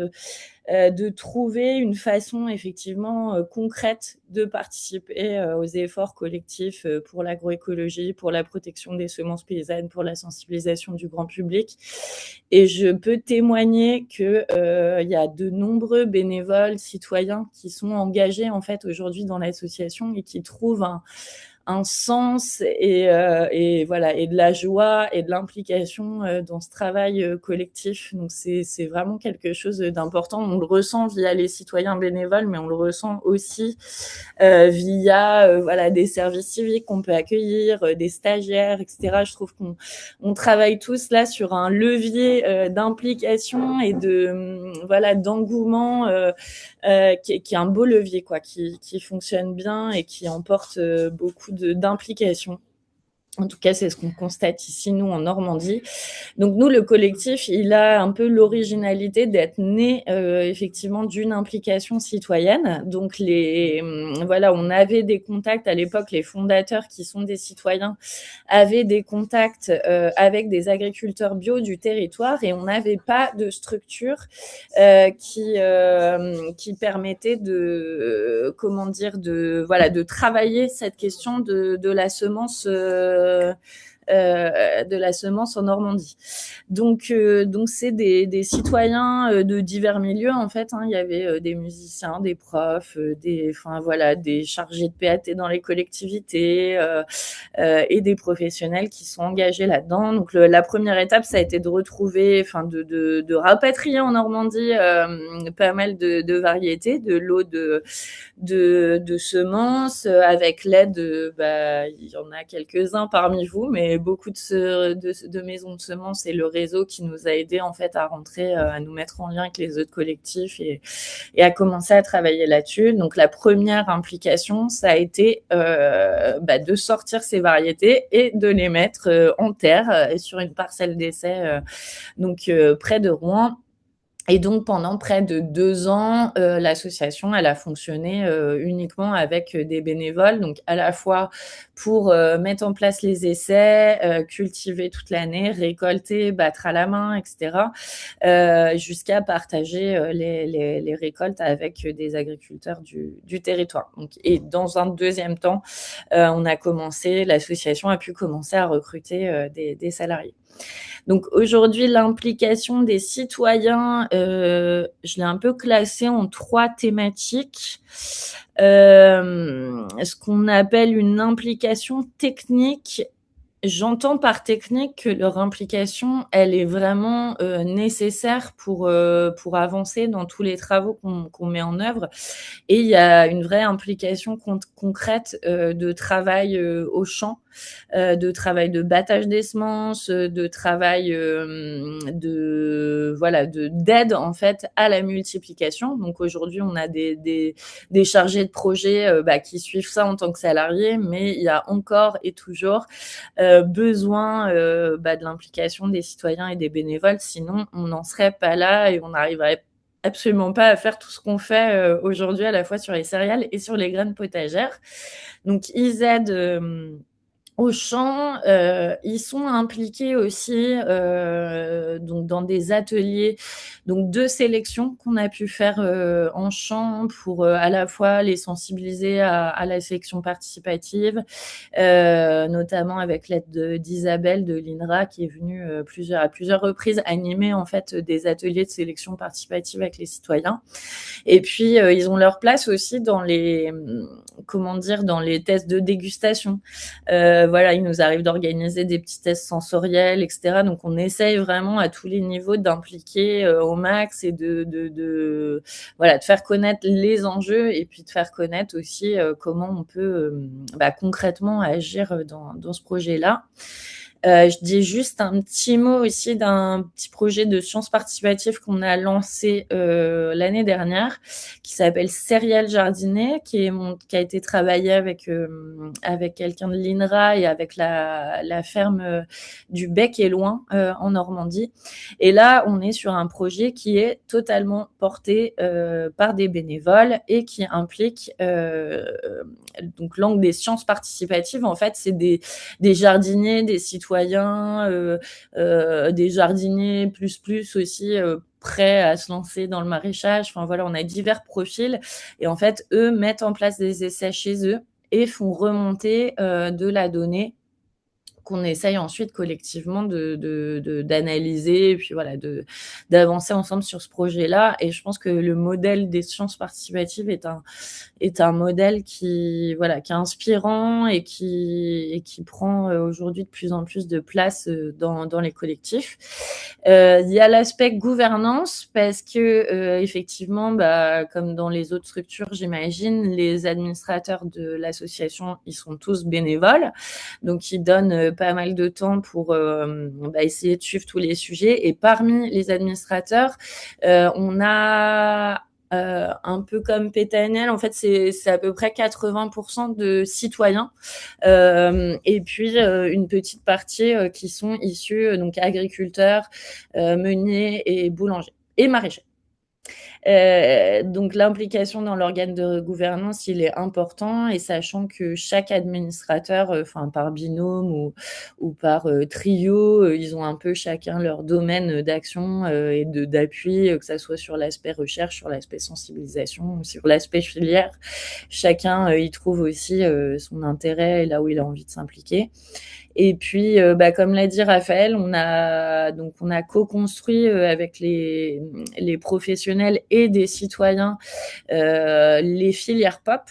de trouver une façon effectivement concrète de participer aux efforts collectifs pour l'agroécologie, pour la protection des semences paysannes, pour la sensibilisation du grand public. Et je peux témoigner que il y a de nombreux bénévoles citoyens qui sont engagés en fait aujourd'hui dans l'association et qui trouvent un sens et voilà, et de la joie et de l'implication dans ce travail collectif. Donc c'est vraiment quelque chose d'important. On le ressent via les citoyens bénévoles, mais on le ressent aussi via voilà, des services civiques qu'on peut accueillir, des stagiaires, etc. Je trouve qu'on travaille tous là sur un levier d'implication et de voilà, d'engouement qui est un beau levier, quoi, qui fonctionne bien et qui emporte beaucoup d'implication. En tout cas, c'est ce qu'on constate ici, nous, en Normandie. Donc, nous, le collectif, il a un peu l'originalité d'être né, effectivement, d'une implication citoyenne. Donc, voilà, on avait des contacts à l'époque, les fondateurs qui sont des citoyens avaient des contacts avec des agriculteurs bio du territoire et on n'avait pas de structure qui permettait de, de travailler cette question de la semence en Normandie. Donc c'est des citoyens de divers milieux en fait. Il y avait des musiciens, des profs, des chargés de PAT dans les collectivités et des professionnels qui sont engagés là-dedans. Donc la première étape, ça a été de retrouver, de rapatrier en Normandie pas mal de variétés, de lots de semences avec l'aide, il y en a quelques-uns parmi vous, mais beaucoup de maisons de semences et le réseau qui nous a aidés en fait à rentrer, à nous mettre en lien avec les autres collectifs et à commencer à travailler là-dessus. Donc la première implication, ça a été de sortir ces variétés et de les mettre en terre sur une parcelle d'essai près de Rouen. Et donc, pendant près de 2 ans, l'association, elle a fonctionné uniquement avec des bénévoles, donc à la fois pour mettre en place les essais, cultiver toute l'année, récolter, battre à la main, etc., jusqu'à partager les récoltes avec des agriculteurs du territoire. Donc, et dans un deuxième temps, l'association a pu commencer à recruter des salariés. Donc aujourd'hui, l'implication des citoyens, je l'ai un peu classée en 3 thématiques. Ce qu'on appelle une implication technique. J'entends par technique que leur implication, elle est vraiment nécessaire pour avancer dans tous les travaux qu'on met en œuvre. Et il y a une vraie implication concrète de travail au champ, de travail de battage des semences, de travail d'aide en fait à la multiplication. Donc aujourd'hui, on a des chargés de projet qui suivent ça en tant que salariés, mais il y a encore et toujours besoin de l'implication des citoyens et des bénévoles, sinon on n'en serait pas là et on n'arriverait absolument pas à faire tout ce qu'on fait aujourd'hui à la fois sur les céréales et sur les graines potagères. Donc ils aident au champ, ils sont impliqués aussi donc dans des ateliers de sélection qu'on a pu faire en champ pour à la fois les sensibiliser à la sélection participative, notamment avec l'aide d'Isabelle de l'INRA qui est venue à plusieurs reprises animer en fait des ateliers de sélection participative avec les citoyens. Et puis ils ont leur place aussi dans les tests de dégustation. Il nous arrive d'organiser des petits tests sensoriels, etc. Donc, on essaye vraiment à tous les niveaux d'impliquer au max et de faire connaître les enjeux et puis de faire connaître aussi comment on peut concrètement agir dans ce projet-là. Je dis juste un petit mot aussi d'un petit projet de sciences participatives qu'on a lancé l'année dernière, qui s'appelle Céréales jardinées, qui a été travaillé avec quelqu'un de l'INRA et avec la ferme du Bec et Loin en Normandie. Et là, on est sur un projet qui est totalement porté par des bénévoles et qui implique donc l'angle des sciences participatives. En fait, c'est des jardiniers, des citoyens, des jardiniers plus aussi prêts à se lancer dans le maraîchage. Enfin voilà, on a divers profils et en fait, eux mettent en place des essais chez eux et font remonter de la donnée qu'on essaye ensuite collectivement d'analyser et puis voilà, d'avancer ensemble sur ce projet-là. Et je pense que le modèle des sciences participatives est un modèle qui est inspirant et qui prend aujourd'hui de plus en plus de place dans les collectifs. Il y a l'aspect gouvernance parce que effectivement, comme dans les autres structures, j'imagine, les administrateurs de l'association, ils sont tous bénévoles, donc ils donnent pas mal de temps pour essayer de suivre tous les sujets. Et parmi les administrateurs, on a un peu comme PTNL, en fait, c'est à peu près 80% de citoyens et puis une petite partie qui sont issus donc agriculteurs, meuniers et boulangers et maraîchers. Donc l'implication dans l'organe de gouvernance, il est important, et sachant que chaque administrateur, par binôme ou par trio, ils ont un peu chacun leur domaine d'action et d'appui, que ça soit sur l'aspect recherche, sur l'aspect sensibilisation, sur l'aspect filière. Chacun y trouve aussi son intérêt et là où il a envie de s'impliquer. Et puis, comme l'a dit Raphaël, on a co-construit avec les professionnels et des citoyens les filières POP,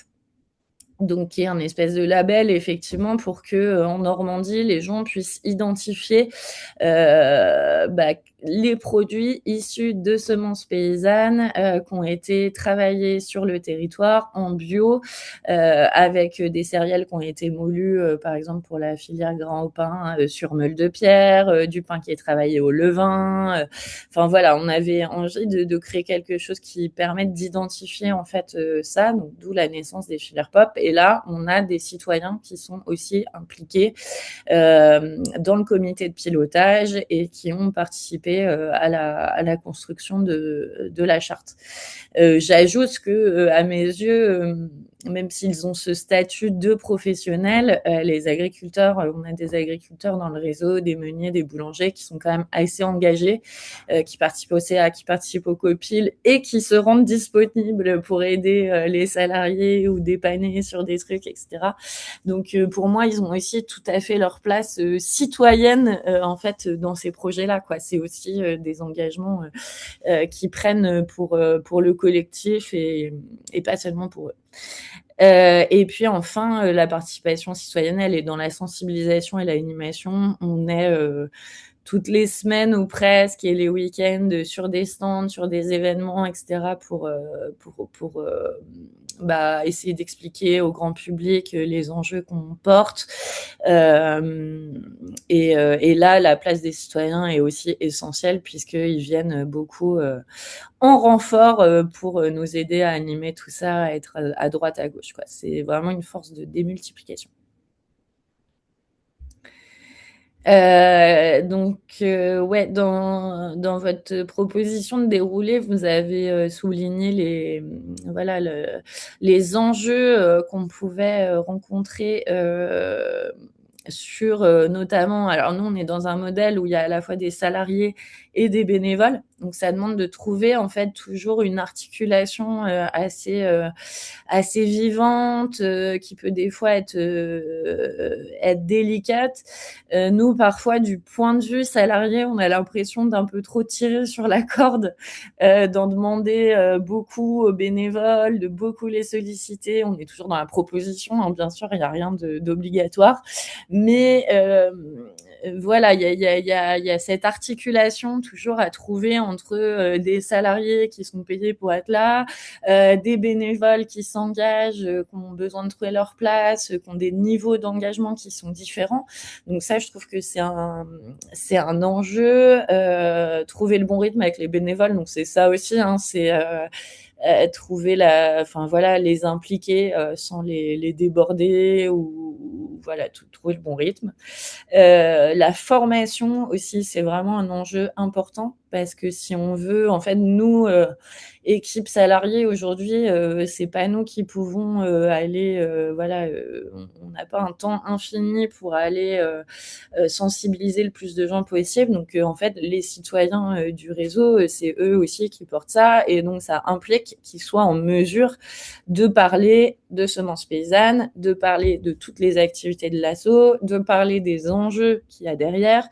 donc qui est un espèce de label effectivement pour que en Normandie les gens puissent identifier les produits issus de semences paysannes qui ont été travaillés sur le territoire en bio avec des céréales qui ont été moulues par exemple pour la filière grain au pain sur meule de pierre, du pain qui est travaillé au levain. Enfin voilà, on avait envie de créer quelque chose qui permette d'identifier en fait ça, donc d'où la naissance des filières POP. Et là, on a des citoyens qui sont aussi impliqués dans le comité de pilotage et qui ont participé à la construction de la charte. J'ajoute que, à mes yeux, même s'ils ont ce statut de professionnels, les agriculteurs, on a des agriculteurs dans le réseau, des meuniers, des boulangers qui sont quand même assez engagés, qui participent au CA, qui participent au COPIL et qui se rendent disponibles pour aider les salariés ou dépanner sur des trucs, etc. Donc pour moi, ils ont aussi tout à fait leur place citoyenne en fait dans ces projets-là, quoi. C'est aussi des engagements qui prennent pour le collectif et pas seulement pour eux. Et puis enfin, la participation citoyenne, elle est dans la sensibilisation et l'animation. On est toutes les semaines ou presque et les week-ends sur des stands, sur des événements, etc. pour essayer d'expliquer au grand public les enjeux qu'on porte. Et là, la place des citoyens est aussi essentielle puisqu'ils viennent beaucoup en renfort pour nous aider à animer tout ça, à être à droite, à gauche, quoi. C'est vraiment une force de démultiplication. Dans votre proposition de déroulé, vous avez souligné les enjeux qu'on pouvait rencontrer sur notamment, alors nous on est dans un modèle où il y a à la fois des salariés et des bénévoles, donc ça demande de trouver en fait toujours une articulation assez vivante, qui peut des fois être délicate. Nous parfois du point de vue salarié, on a l'impression d'un peu trop tirer sur la corde, d'en demander beaucoup aux bénévoles, de beaucoup les solliciter. On est toujours dans la proposition, hein, bien sûr, il n'y a rien d'obligatoire, mais voilà, il y a cette articulation toujours à trouver entre des salariés qui sont payés pour être là, des bénévoles qui s'engagent, qui ont besoin de trouver leur place, qui ont des niveaux d'engagement qui sont différents. Donc ça, je trouve que c'est un enjeu, trouver le bon rythme avec les bénévoles. Donc c'est ça aussi, hein, c'est trouver enfin voilà, les impliquer sans les déborder ou voilà, trouver le bon rythme. La formation aussi, c'est vraiment un enjeu important parce que si on veut, en fait, nous, équipe salariée aujourd'hui, c'est pas nous qui pouvons aller, voilà, on n'a pas un temps infini pour aller sensibiliser le plus de gens possible. Donc, en fait, les citoyens du réseau, c'est eux aussi qui portent ça. Et donc, ça implique qu'ils soient en mesure de parler de semences paysannes, de parler de toutes les activités de l'asso, de parler des enjeux qu'il y a derrière.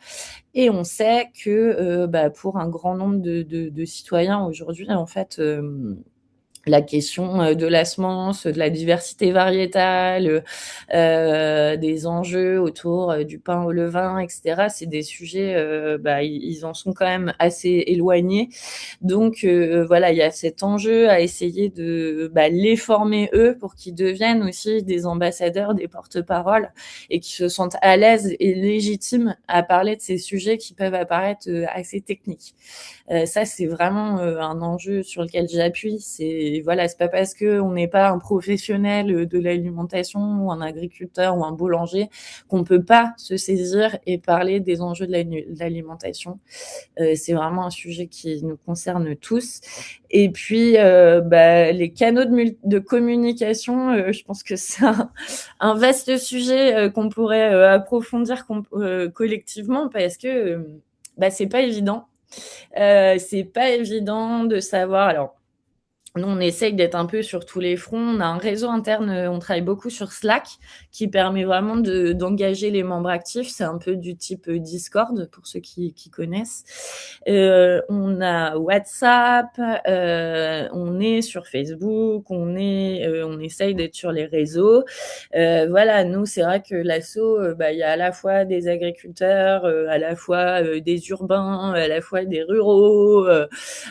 Et on sait que pour un grand nombre de citoyens aujourd'hui, en fait, la question de la semence, de la diversité variétale, des enjeux autour du pain au levain, etc. C'est des sujets, ils en sont quand même assez éloignés. Donc voilà, il y a cet enjeu à essayer de les former eux pour qu'ils deviennent aussi des ambassadeurs, des porte-paroles et qu'ils se sentent à l'aise et légitimes à parler de ces sujets qui peuvent apparaître assez techniques. Ça, c'est vraiment un enjeu sur lequel j'appuie. C'est pas parce que on n'est pas un professionnel de l'alimentation ou un agriculteur ou un boulanger qu'on peut pas se saisir et parler des enjeux de l'alimentation. C'est vraiment un sujet qui nous concerne tous. Et puis, les canaux de communication, je pense que c'est un vaste sujet qu'on pourrait approfondir collectivement parce que c'est pas évident. C'est pas évident de savoir. Alors, nous, on essaye d'être un peu sur tous les fronts. On a un réseau interne, on travaille beaucoup sur Slack, qui permet vraiment d'engager les membres actifs. C'est un peu du type Discord, pour ceux qui connaissent. On a WhatsApp, on est sur Facebook, on essaye d'être sur les réseaux. Voilà, nous, c'est vrai que l'asso, il y a à la fois des agriculteurs, à la fois des urbains, à la fois des ruraux,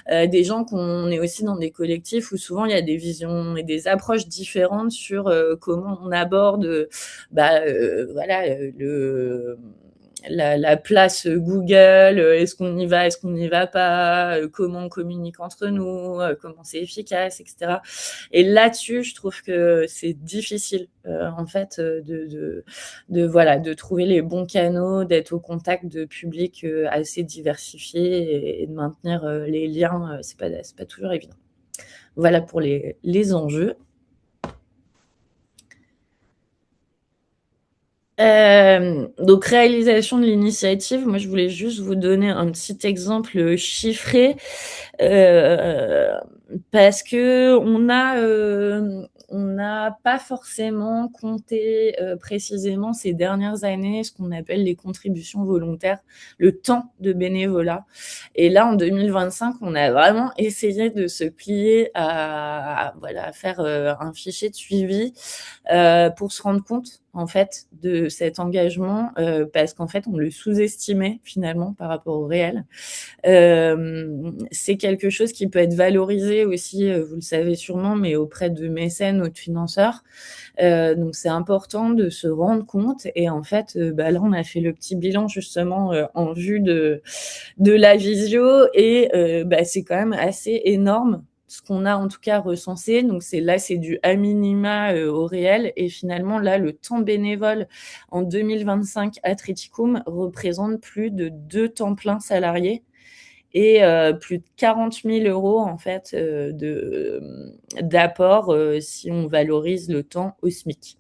des gens qu'on est aussi dans des collectifs où souvent il y a des visions et des approches différentes sur comment on aborde la place Google, est-ce qu'on y va, est-ce qu'on n'y va pas, comment on communique entre nous, comment c'est efficace, etc. Et là-dessus, je trouve que c'est difficile, en fait, de trouver les bons canaux, d'être au contact de publics assez diversifiés et de maintenir les liens. C'est pas toujours évident. Voilà pour les enjeux. Donc réalisation de l'initiative, moi je voulais juste vous donner un petit exemple chiffré parce que on n'a pas forcément compté précisément ces dernières années ce qu'on appelle les contributions volontaires, le temps de bénévolat. Et là, en 2025, on a vraiment essayé de se plier à faire un fichier de suivi pour se rendre compte en fait de cet engagement parce qu'en fait on le sous-estimait finalement par rapport au réel. C'est quelque chose qui peut être valorisé aussi, vous le savez sûrement, mais auprès de mécènes ou de financeurs. Donc c'est important de se rendre compte et en fait là on a fait le petit bilan justement en vue de la visio et c'est quand même assez énorme ce qu'on a en tout cas recensé. Donc c'est du à minima au réel et finalement là le temps bénévole en 2025 à Triticum représente plus de 2 temps pleins salariés et plus de 40 000 € en fait d'apport si on valorise le temps au SMIC.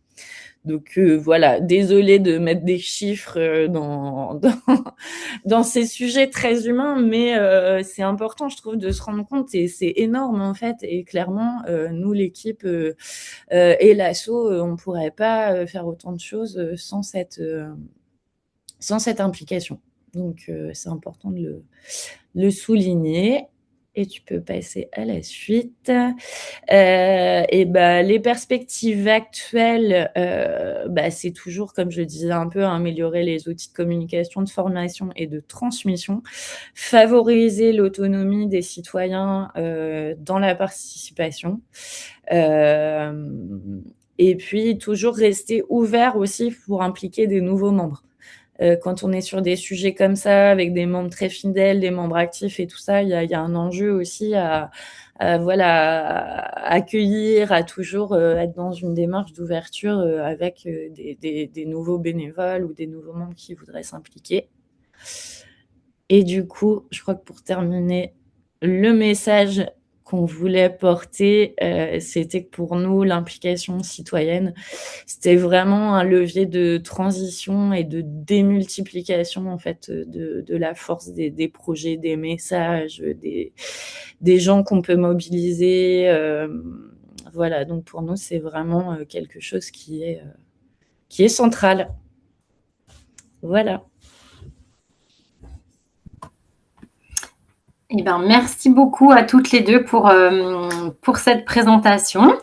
Donc voilà, désolée de mettre des chiffres dans ces sujets très humains, mais c'est important, je trouve, de se rendre compte et c'est énorme en fait. Et clairement, nous, l'équipe et l'asso, on pourrait pas faire autant de choses sans cette implication. Donc c'est important de le souligner. Et tu peux passer à la suite. Et les perspectives actuelles, c'est toujours, comme je le disais un peu, améliorer les outils de communication, de formation et de transmission, favoriser l'autonomie des citoyens dans la participation. Et puis, toujours rester ouvert aussi pour impliquer des nouveaux membres. Quand on est sur des sujets comme ça, avec des membres très fidèles, des membres actifs et tout ça, il y a un enjeu aussi à accueillir, à toujours être dans une démarche d'ouverture avec des nouveaux bénévoles ou des nouveaux membres qui voudraient s'impliquer. Et du coup, je crois que pour terminer, le message qu'on voulait porter, c'était que pour nous, l'implication citoyenne, c'était vraiment un levier de transition et de démultiplication en fait de la force des projets, des messages, des gens qu'on peut mobiliser. Voilà, donc pour nous, c'est vraiment quelque chose qui est central. Voilà. Eh ben, merci beaucoup à toutes les deux pour cette présentation.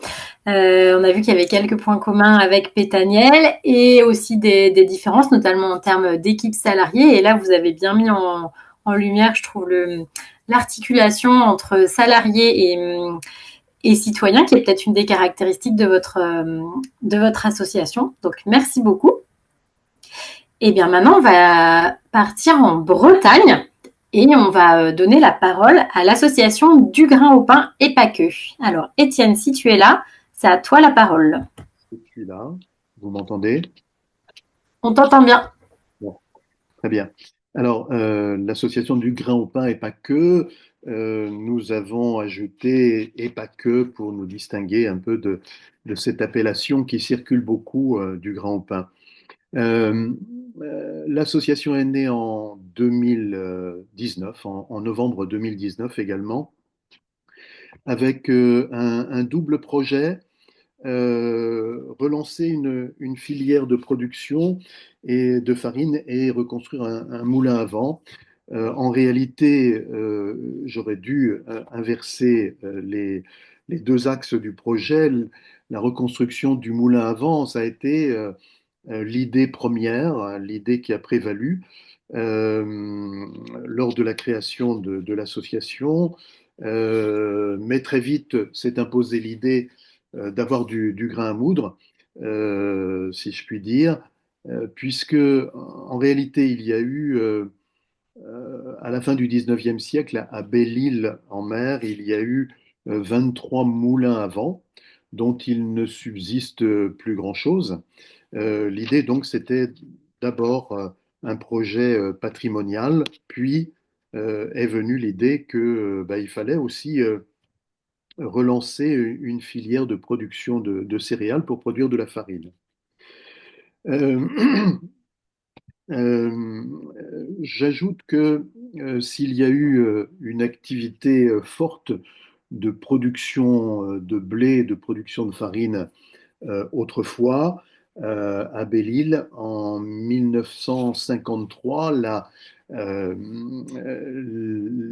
On a vu qu'il y avait quelques points communs avec Pétaniel et aussi des différences, notamment en termes d'équipe salariée. Et là, vous avez bien mis en lumière, je trouve, l'articulation entre salariés et citoyens, qui est peut-être une des caractéristiques de votre association. Donc, merci beaucoup. Et bien maintenant, on va partir en Bretagne. Et on va donner la parole à l'association Du Grain au Pain et pas que. Alors, Étienne, si tu es là, c'est à toi la parole. Je suis là. Vous m'entendez? On t'entend bien. Bon, très bien. Alors, l'association Du Grain au Pain et pas que, nous avons ajouté et pas que pour nous distinguer un peu de cette appellation qui circule beaucoup du grain au pain. L'association est née en 2019, en novembre 2019 également, avec un double projet, relancer une filière de production et de farine et reconstruire un moulin à vent. En réalité, j'aurais dû inverser les deux axes du projet. La reconstruction du moulin à vent, ça a été l'idée première, l'idée qui a prévalu lors de la création de l'association. Mais très vite s'est imposée l'idée d'avoir du grain à moudre, si je puis dire, puisque en réalité il y a eu à la fin du 19e siècle à Belle-Île en mer, il y a eu 23 moulins à vent dont il ne subsiste plus grand-chose. L'idée donc c'était d'abord un projet patrimonial, puis est venue l'idée que il fallait aussi relancer une filière de production de céréales pour produire de la farine. J'ajoute que s'il y a eu une activité forte de production de blé, de production de farine autrefois, à Belle-Île, en 1953,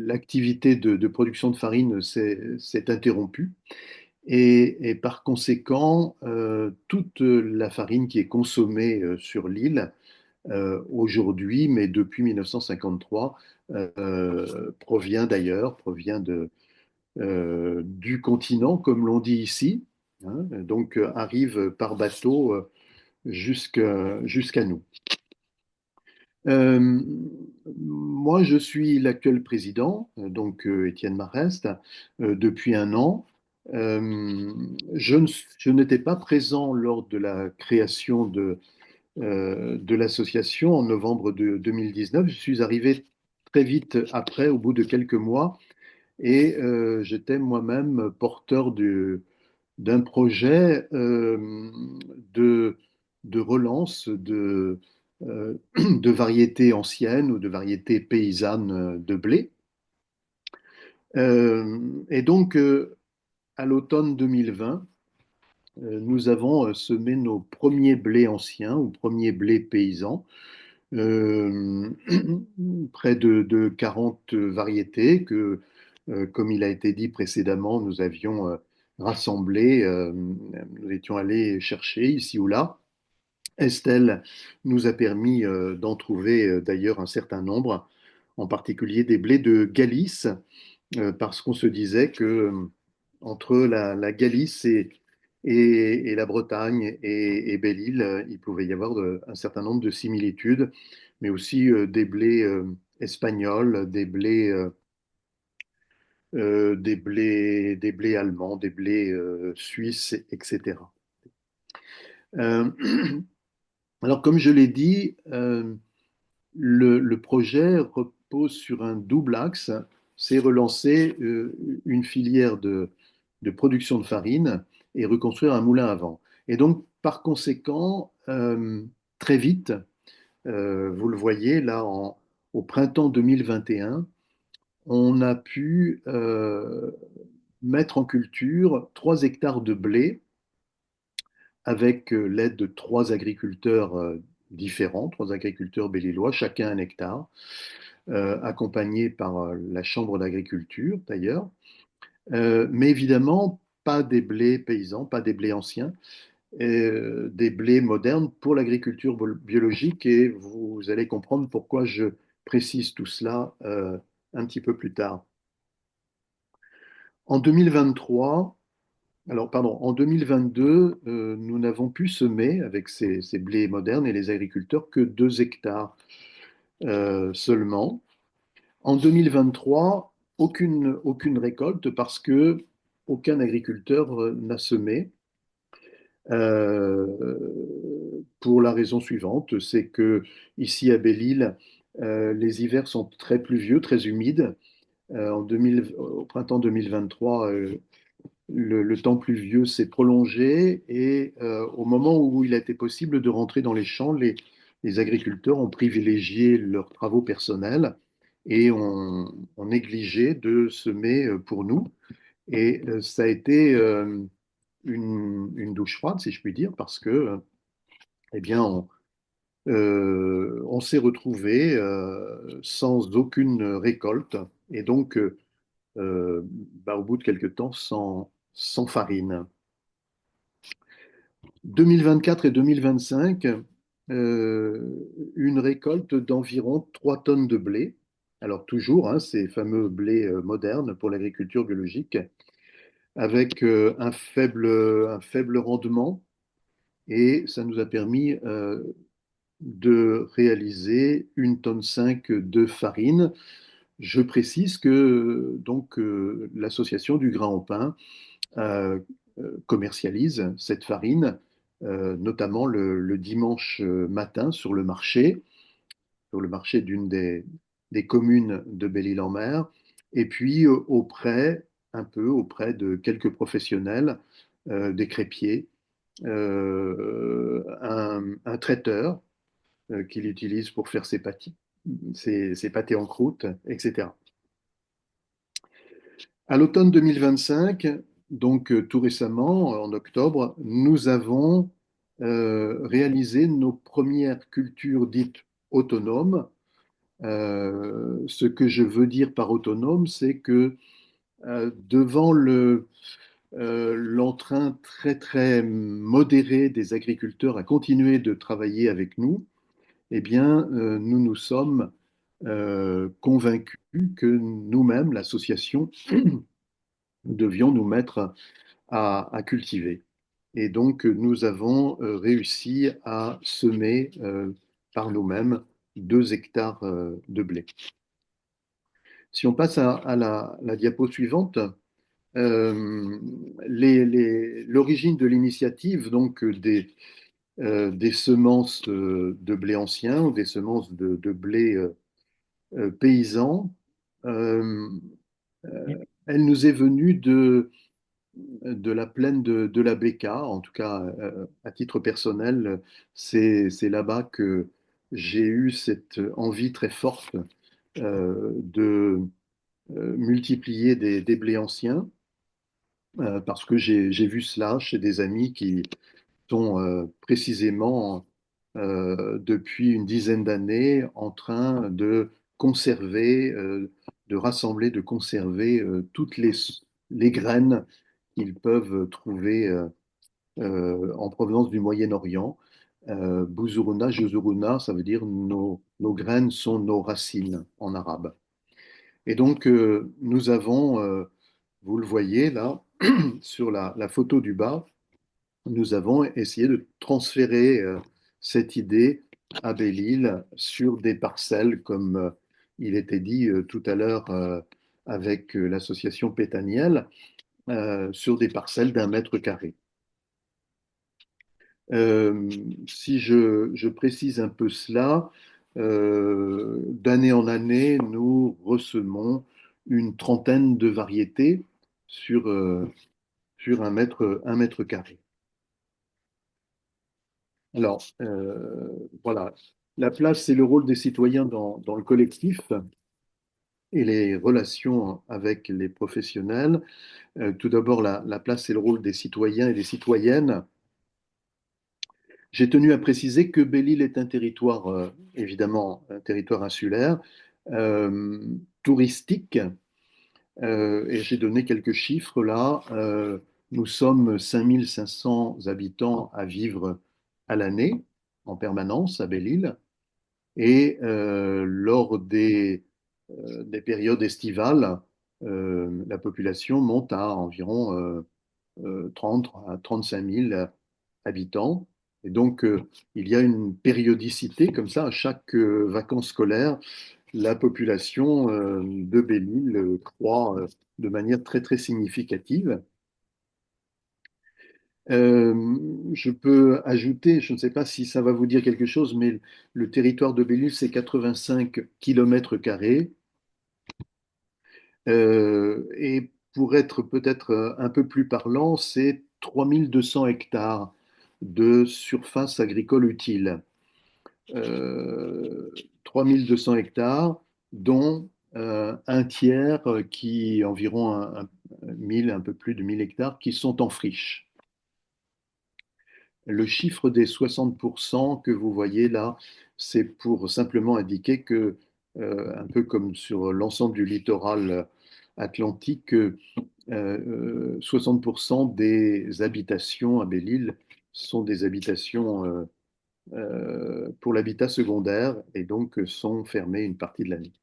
l'activité de production de farine s'est interrompue. Et par conséquent, toute la farine qui est consommée sur l'île aujourd'hui, mais depuis 1953, provient d'ailleurs, provient du continent, comme l'on dit ici, hein, donc arrive par bateau jusqu'à nous. Moi, je suis l'actuel président, donc Étienne Marest, depuis un an. Je n'étais pas présent lors de la création de l'association en novembre 2019. Je suis arrivé très vite après, au bout de quelques mois, et j'étais moi-même porteur d'un projet de relance de variétés anciennes ou de variétés paysannes de blé. Et donc, à l'automne 2020, nous avons semé nos premiers blés anciens ou premiers blés paysans, près de 40 variétés que Comme il a été dit précédemment, nous avions rassemblé, nous étions allés chercher ici ou là. Estelle nous a permis d'en trouver d'ailleurs un certain nombre, en particulier des blés de Galice, parce qu'on se disait que entre la Galice et la Bretagne et Belle-Île, il pouvait y avoir un certain nombre de similitudes, mais aussi des blés espagnols, des blés allemands, des blés suisses, etc. Euh, alors, comme je l'ai dit, le projet repose sur un double axe, c'est relancer une filière de production de farine et reconstruire un moulin à vent. Et donc, par conséquent, très vite, vous le voyez là, au printemps 2021, on a pu mettre en culture 3 hectares de blé avec l'aide de 3 agriculteurs différents, 3 agriculteurs bellilois, chacun 1 hectare, accompagnés par la Chambre d'agriculture d'ailleurs. Mais évidemment, pas des blés paysans, pas des blés anciens, des blés modernes pour l'agriculture biologique, et vous allez comprendre pourquoi je précise tout cela un petit peu plus tard. En 2023, alors, pardon, en 2022, nous n'avons pu semer avec ces blés modernes et les agriculteurs que 2 hectares seulement. En 2023, aucune récolte parce que aucun agriculteur n'a semé. Pour la raison suivante, c'est que ici à Belle-Île, les hivers sont très pluvieux, très humides. Au printemps 2023, le temps pluvieux s'est prolongé et au moment où il a été possible de rentrer dans les champs, les agriculteurs ont privilégié leurs travaux personnels et ont négligé de semer pour nous. Et ça a été une douche froide, si je puis dire, parce que, eh bien, on s'est retrouvé sans aucune récolte et donc, au bout de quelques temps, sans farine. 2024 et 2025, une récolte d'environ 3 tonnes de blé. Alors toujours, hein, ces fameux blés modernes pour l'agriculture biologique, avec un faible rendement. Et ça nous a permis de réaliser 1,5 tonne de farine. Je précise que donc l'association du grain au pain euh, commercialise cette farine, notamment le dimanche matin sur le marché d'une des communes de Belle-Île-en-Mer, et puis auprès de quelques professionnels, des crêpiers, un traiteur qu'il utilise pour faire ses pâtés en croûte, etc. À l'automne 2025, donc tout récemment, en octobre, nous avons réalisé nos premières cultures dites autonomes. Ce que je veux dire par autonome, c'est que devant l'entrain très très modéré des agriculteurs à continuer de travailler avec nous, eh bien, nous nous sommes convaincus que nous-mêmes, l'association, devions nous mettre à cultiver. Et donc, nous avons réussi à semer par nous-mêmes 2 hectares de blé. Si on passe à la diapo suivante, l'origine de l'initiative, donc des semences de blé ancien ou des semences de blé paysan, elle nous est venue de la plaine de la Béca. En tout cas, à titre personnel, c'est là-bas que j'ai eu cette envie très forte de multiplier des blés anciens, parce que j'ai vu cela chez des amis qui sont précisément depuis une dizaine d'années en train de conserver, de de rassembler, de conserver toutes les graines qu'ils peuvent trouver en provenance du Moyen-Orient. Buzuruna, Juzuruna, ça veut dire nos graines sont nos racines en arabe. Et donc, nous avons, vous le voyez là, sur la photo du bas, nous avons essayé de transférer cette idée à Belle-Île sur des parcelles, comme il était dit tout à l'heure avec l'association Pétaniel, sur des parcelles d'1 mètre carré. Si je précise un peu cela, d'année en année, nous ressemons une trentaine de variétés sur 1 mètre carré. Alors, voilà, la place et le rôle des citoyens dans le collectif et les relations avec les professionnels. Tout d'abord, la place et le rôle des citoyens et des citoyennes. J'ai tenu à préciser que Belle-Île est un territoire, évidemment, un territoire insulaire, touristique, et j'ai donné quelques chiffres là. Nous sommes 5500 habitants à vivre à l'année, en permanence, à Belle-Île, et lors des périodes estivales, la population monte à environ 30 à 35 000 habitants. Et donc, il y a une périodicité comme ça, à chaque vacances scolaires, la population de Belle-Île croît de manière très, très significative. Je peux ajouter, je ne sais pas si ça va vous dire quelque chose, mais le territoire de Belle-Île, c'est 85 km². Et pour être peut-être un peu plus parlant, c'est 3200 hectares de surface agricole utile. 3200 hectares, dont un tiers qui, environ 1000, un peu plus de 1000 hectares, qui sont en friche. Le chiffre des 60% que vous voyez là, c'est pour simplement indiquer que, un peu comme sur l'ensemble du littoral atlantique, 60% des habitations à Belle-Île sont des habitations pour l'habitat secondaire et donc sont fermées une partie de l'année.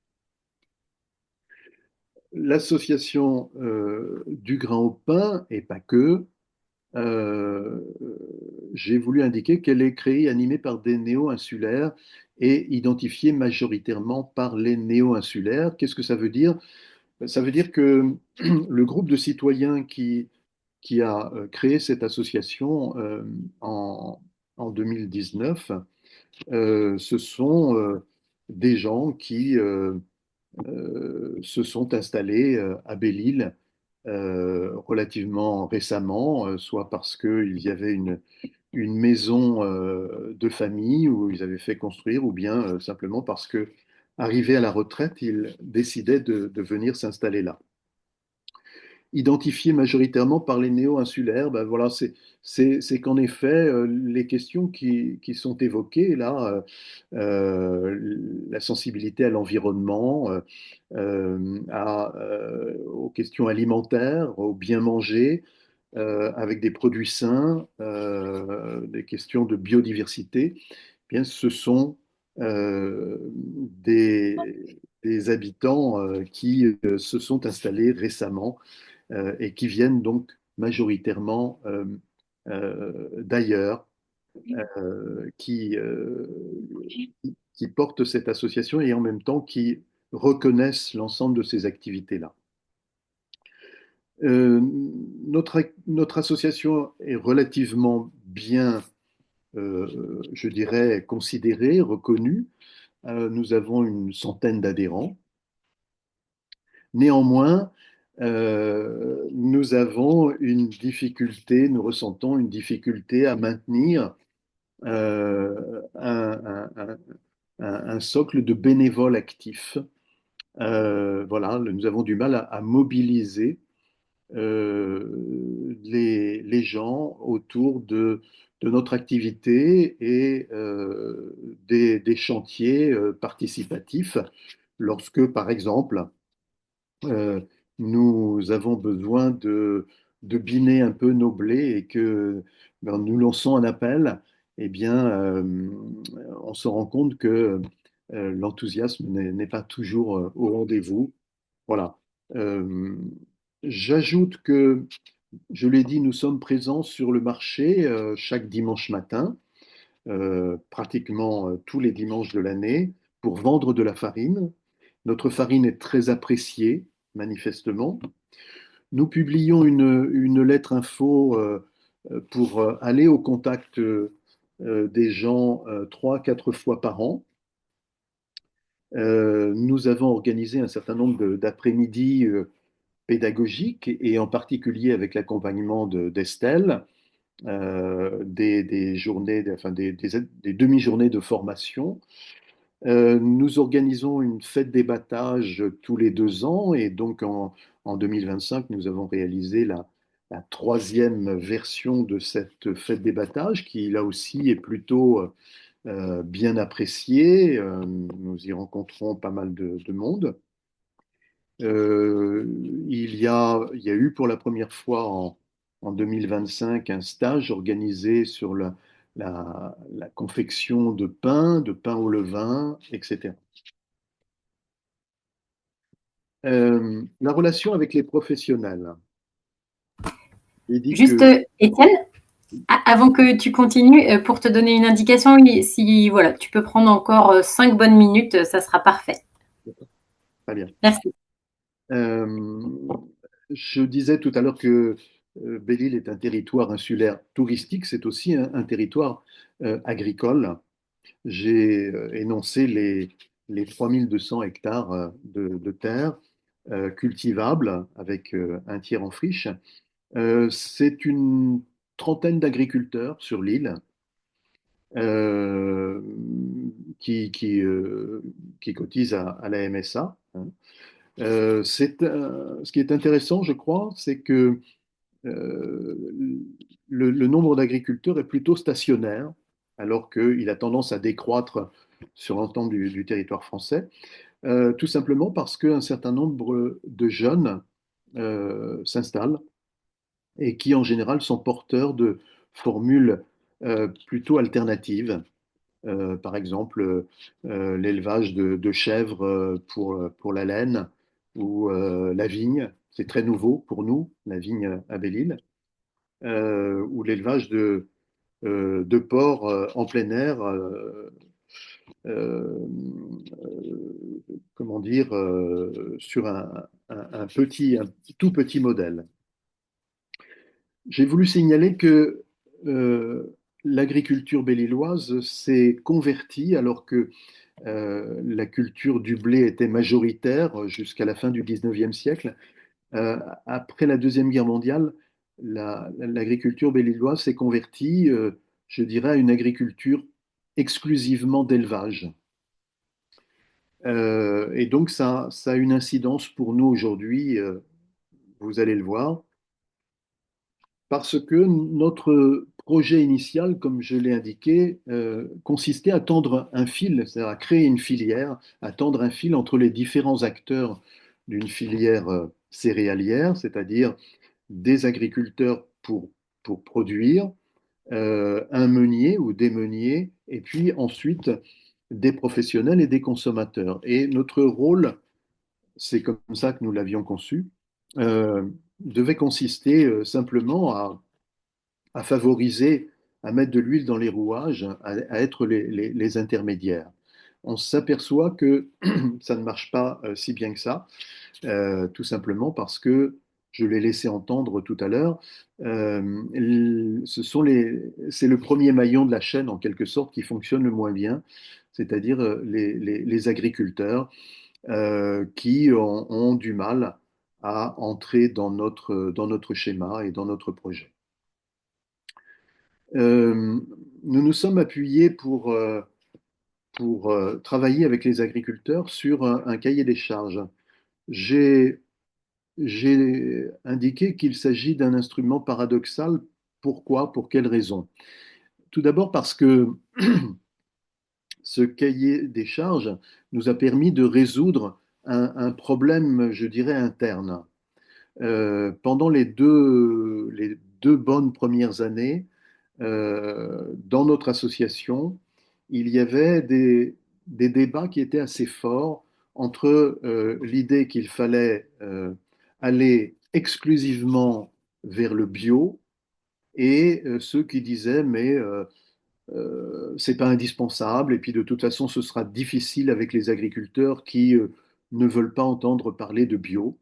L'association du grain au pain, et pas que, j'ai voulu indiquer qu'elle est créée et animée par des néo-insulaires et identifiée majoritairement par les néo-insulaires. Qu'est-ce que ça veut dire? Ça veut dire que le groupe de citoyens qui a créé cette association en 2019, ce sont des gens qui se sont installés à Belle-Île relativement récemment, soit parce qu'il y avait une maison de famille où ils avaient fait construire, ou bien simplement parce que, arrivés à la retraite, ils décidaient de venir s'installer là. Identifiés majoritairement par les néo-insulaires, ben voilà, c'est qu'en effet, les questions qui sont évoquées là, la sensibilité à l'environnement, aux questions alimentaires, au bien manger, avec des produits sains, des questions de biodiversité, eh bien, ce sont des habitants qui se sont installés récemment et qui viennent donc majoritairement d'ailleurs, qui portent cette association et en même temps qui reconnaissent l'ensemble de ces activités-là. Notre association est relativement bien, je dirais, considérée, reconnue. Nous avons une centaine d'adhérents. Néanmoins, nous avons une difficulté, nous ressentons une difficulté à maintenir un socle de bénévoles actifs. Voilà, nous avons du mal à mobiliser les gens autour de notre activité et des chantiers participatifs lorsque, par exemple, euh, nous avons besoin de biner un peu nos blés et que nous lançons un appel, eh bien, on se rend compte que l'enthousiasme n'est pas toujours au rendez-vous. Voilà. Euh, J'ajoute que, je l'ai dit, nous sommes présents sur le marché chaque dimanche matin, pratiquement tous les dimanches de l'année, pour vendre de la farine. Notre farine est très appréciée, manifestement. Nous publions une lettre info pour aller au contact des gens 3, 4 fois par an. Nous avons organisé un certain nombre d'après-midi pédagogiques et en particulier avec l'accompagnement d'Estelle, des journées, enfin des demi-journées de formation. Nous organisons une fête des battages tous les 2 ans et donc en 2025, nous avons réalisé la troisième version de cette fête des battages qui là aussi est plutôt bien appréciée. Nous y rencontrons pas mal de monde. Il y a eu pour la première fois en 2025 un stage organisé sur la confection de pain au levain, etc. La relation avec les professionnels. J'ai dit Juste, que Étienne, avant que tu continues, pour te donner une indication, si voilà, tu peux prendre encore 5 bonnes minutes, ça sera parfait. très bien. Merci. Euh, je disais tout à l'heure que Belle-Île est un territoire insulaire touristique, c'est aussi un territoire agricole. J'ai énoncé les 3200 hectares de terre cultivables avec un tiers en friche. C'est une trentaine d'agriculteurs sur l'île euh, qui cotisent à la MSA, hein. Ce qui est intéressant, je crois, c'est que euh, le nombre d'agriculteurs est plutôt stationnaire, alors qu'il a tendance à décroître sur l'ensemble du territoire français, tout simplement parce qu'un certain nombre de jeunes s'installent et qui, en général, sont porteurs de formules plutôt alternatives. Par exemple, l'élevage de chèvres pour la laine ou la vigne, c'est très nouveau pour nous, la vigne à Belle-Île, ou l'élevage de porcs en plein air, euh, comment dire, sur un tout petit modèle. J'ai voulu signaler que l'agriculture belle-îloise s'est convertie alors que la culture du blé était majoritaire jusqu'à la fin du 19e siècle. Après la Deuxième Guerre mondiale, l'agriculture belle-îloise s'est convertie, je dirais, à une agriculture exclusivement d'élevage. Et donc ça a une incidence pour nous aujourd'hui, vous allez le voir, parce que notre projet initial, comme je l'ai indiqué, consistait à tendre un fil, c'est-à-dire à créer une filière, à tendre un fil entre les différents acteurs d'une filière céréalière, c'est-à-dire des agriculteurs pour produire, un meunier ou des meuniers, et puis ensuite des professionnels et des consommateurs. Et notre rôle, c'est comme ça que nous l'avions conçu, euh, devait consister simplement à favoriser, à mettre de l'huile dans les rouages, à être les intermédiaires. On s'aperçoit que ça ne marche pas si bien que ça, tout simplement parce que, je l'ai laissé entendre tout à l'heure, c'est le premier maillon de la chaîne en quelque sorte qui fonctionne le moins bien, c'est-à-dire les agriculteurs qui ont du mal à entrer dans notre schéma et dans notre projet. Euh, nous nous sommes appuyés pour travailler avec les agriculteurs sur un cahier des charges. J'ai indiqué qu'il s'agit d'un instrument paradoxal. Pourquoi? Pour quelles raisons? Tout d'abord parce que ce cahier des charges nous a permis de résoudre un problème, je dirais, interne. Pendant les deux bonnes premières années, dans notre association, il y avait des débats qui étaient assez forts entre l'idée qu'il fallait aller exclusivement vers le bio et ceux qui disaient mais c'est pas indispensable et puis de toute façon ce sera difficile avec les agriculteurs qui ne veulent pas entendre parler de bio.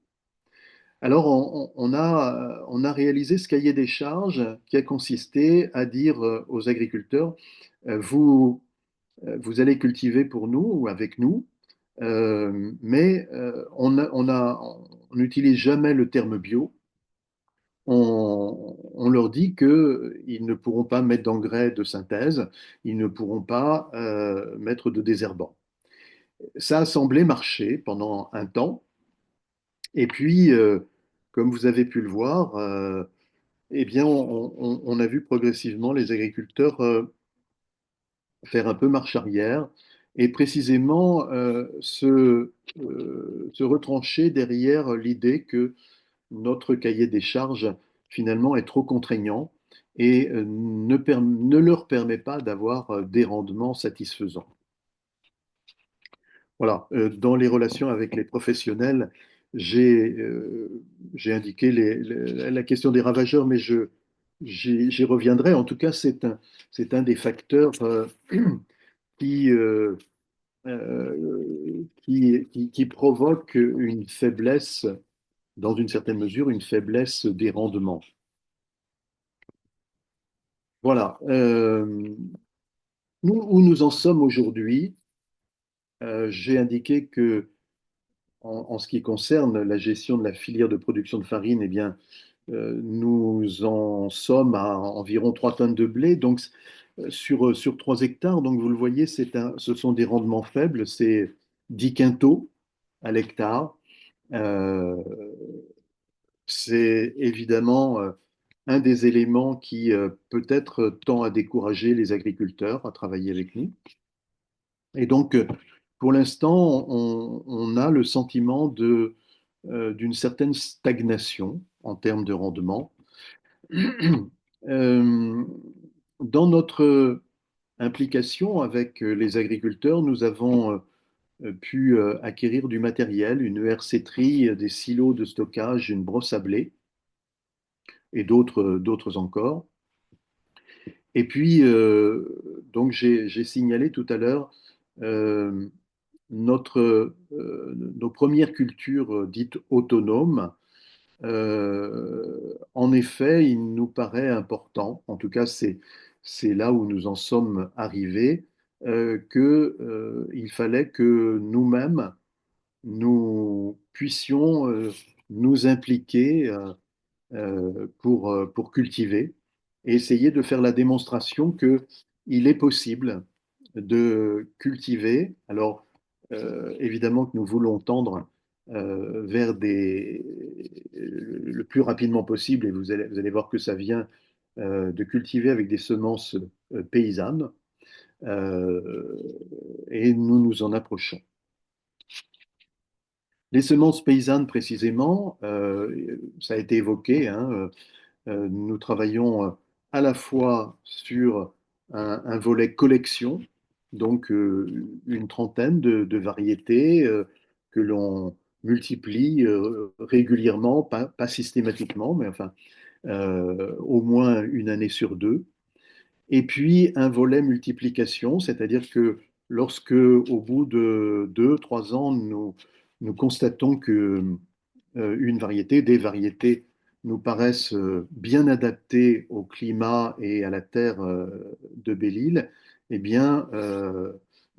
Alors, on a réalisé ce cahier des charges qui a consisté à dire aux agriculteurs, vous, vous allez cultiver pour nous ou avec nous, mais on n'utilise jamais le terme bio. On leur dit qu'ils ne pourront pas mettre d'engrais de synthèse, ils ne pourront pas mettre de désherbant. Ça a semblé marcher pendant un temps, et puis, comme vous avez pu le voir, eh bien, on a vu progressivement les agriculteurs faire un peu marche arrière et précisément se retrancher derrière l'idée que notre cahier des charges finalement est trop contraignant et ne leur permet pas d'avoir des rendements satisfaisants. Voilà, dans les relations avec les professionnels, j'ai indiqué la question des ravageurs, mais j'y reviendrai. En tout cas, c'est un des facteurs qui, qui provoque une faiblesse, dans une certaine mesure, une faiblesse des rendements. Voilà. Nous, où nous en sommes aujourd'hui, j'ai indiqué que en ce qui concerne la gestion de la filière de production de farine, eh bien, nous en sommes à environ 3 tonnes de blé, donc sur 3 hectares. Donc vous le voyez, ce sont des rendements faibles, c'est 10 quintaux à l'hectare. Euh, c'est évidemment un des éléments qui peut-être tend à décourager les agriculteurs à travailler avec nous. Et donc, pour l'instant, on a le sentiment d'une certaine stagnation en termes de rendement. Euh, Dans notre implication avec les agriculteurs, nous avons pu acquérir du matériel, une ERC-trie, des silos de stockage, une brosse à blé et d'autres encore. Et puis, donc j'ai signalé tout à l'heure euh, nos premières cultures dites autonomes. En effet, il nous paraît important, en tout cas c'est là où nous en sommes arrivés, qu'il fallait que nous-mêmes, nous puissions nous impliquer pour cultiver et essayer de faire la démonstration qu'il est possible de cultiver. Alors, évidemment que nous voulons tendre vers le plus rapidement possible, et vous allez voir que ça vient de cultiver avec des semences paysannes, euh, et nous nous en approchons. Les semences paysannes, précisément, ça a été évoqué, hein, nous travaillons à la fois sur un volet collection, donc une trentaine de variétés que l'on multiplie régulièrement, pas systématiquement, mais enfin au moins une année sur deux. Et puis un volet multiplication, c'est-à-dire que lorsque au bout de 2, 3 ans, nous constatons que une variété, des variétés nous paraissent bien adaptées au climat et à la terre de Belle-Île, eh bien,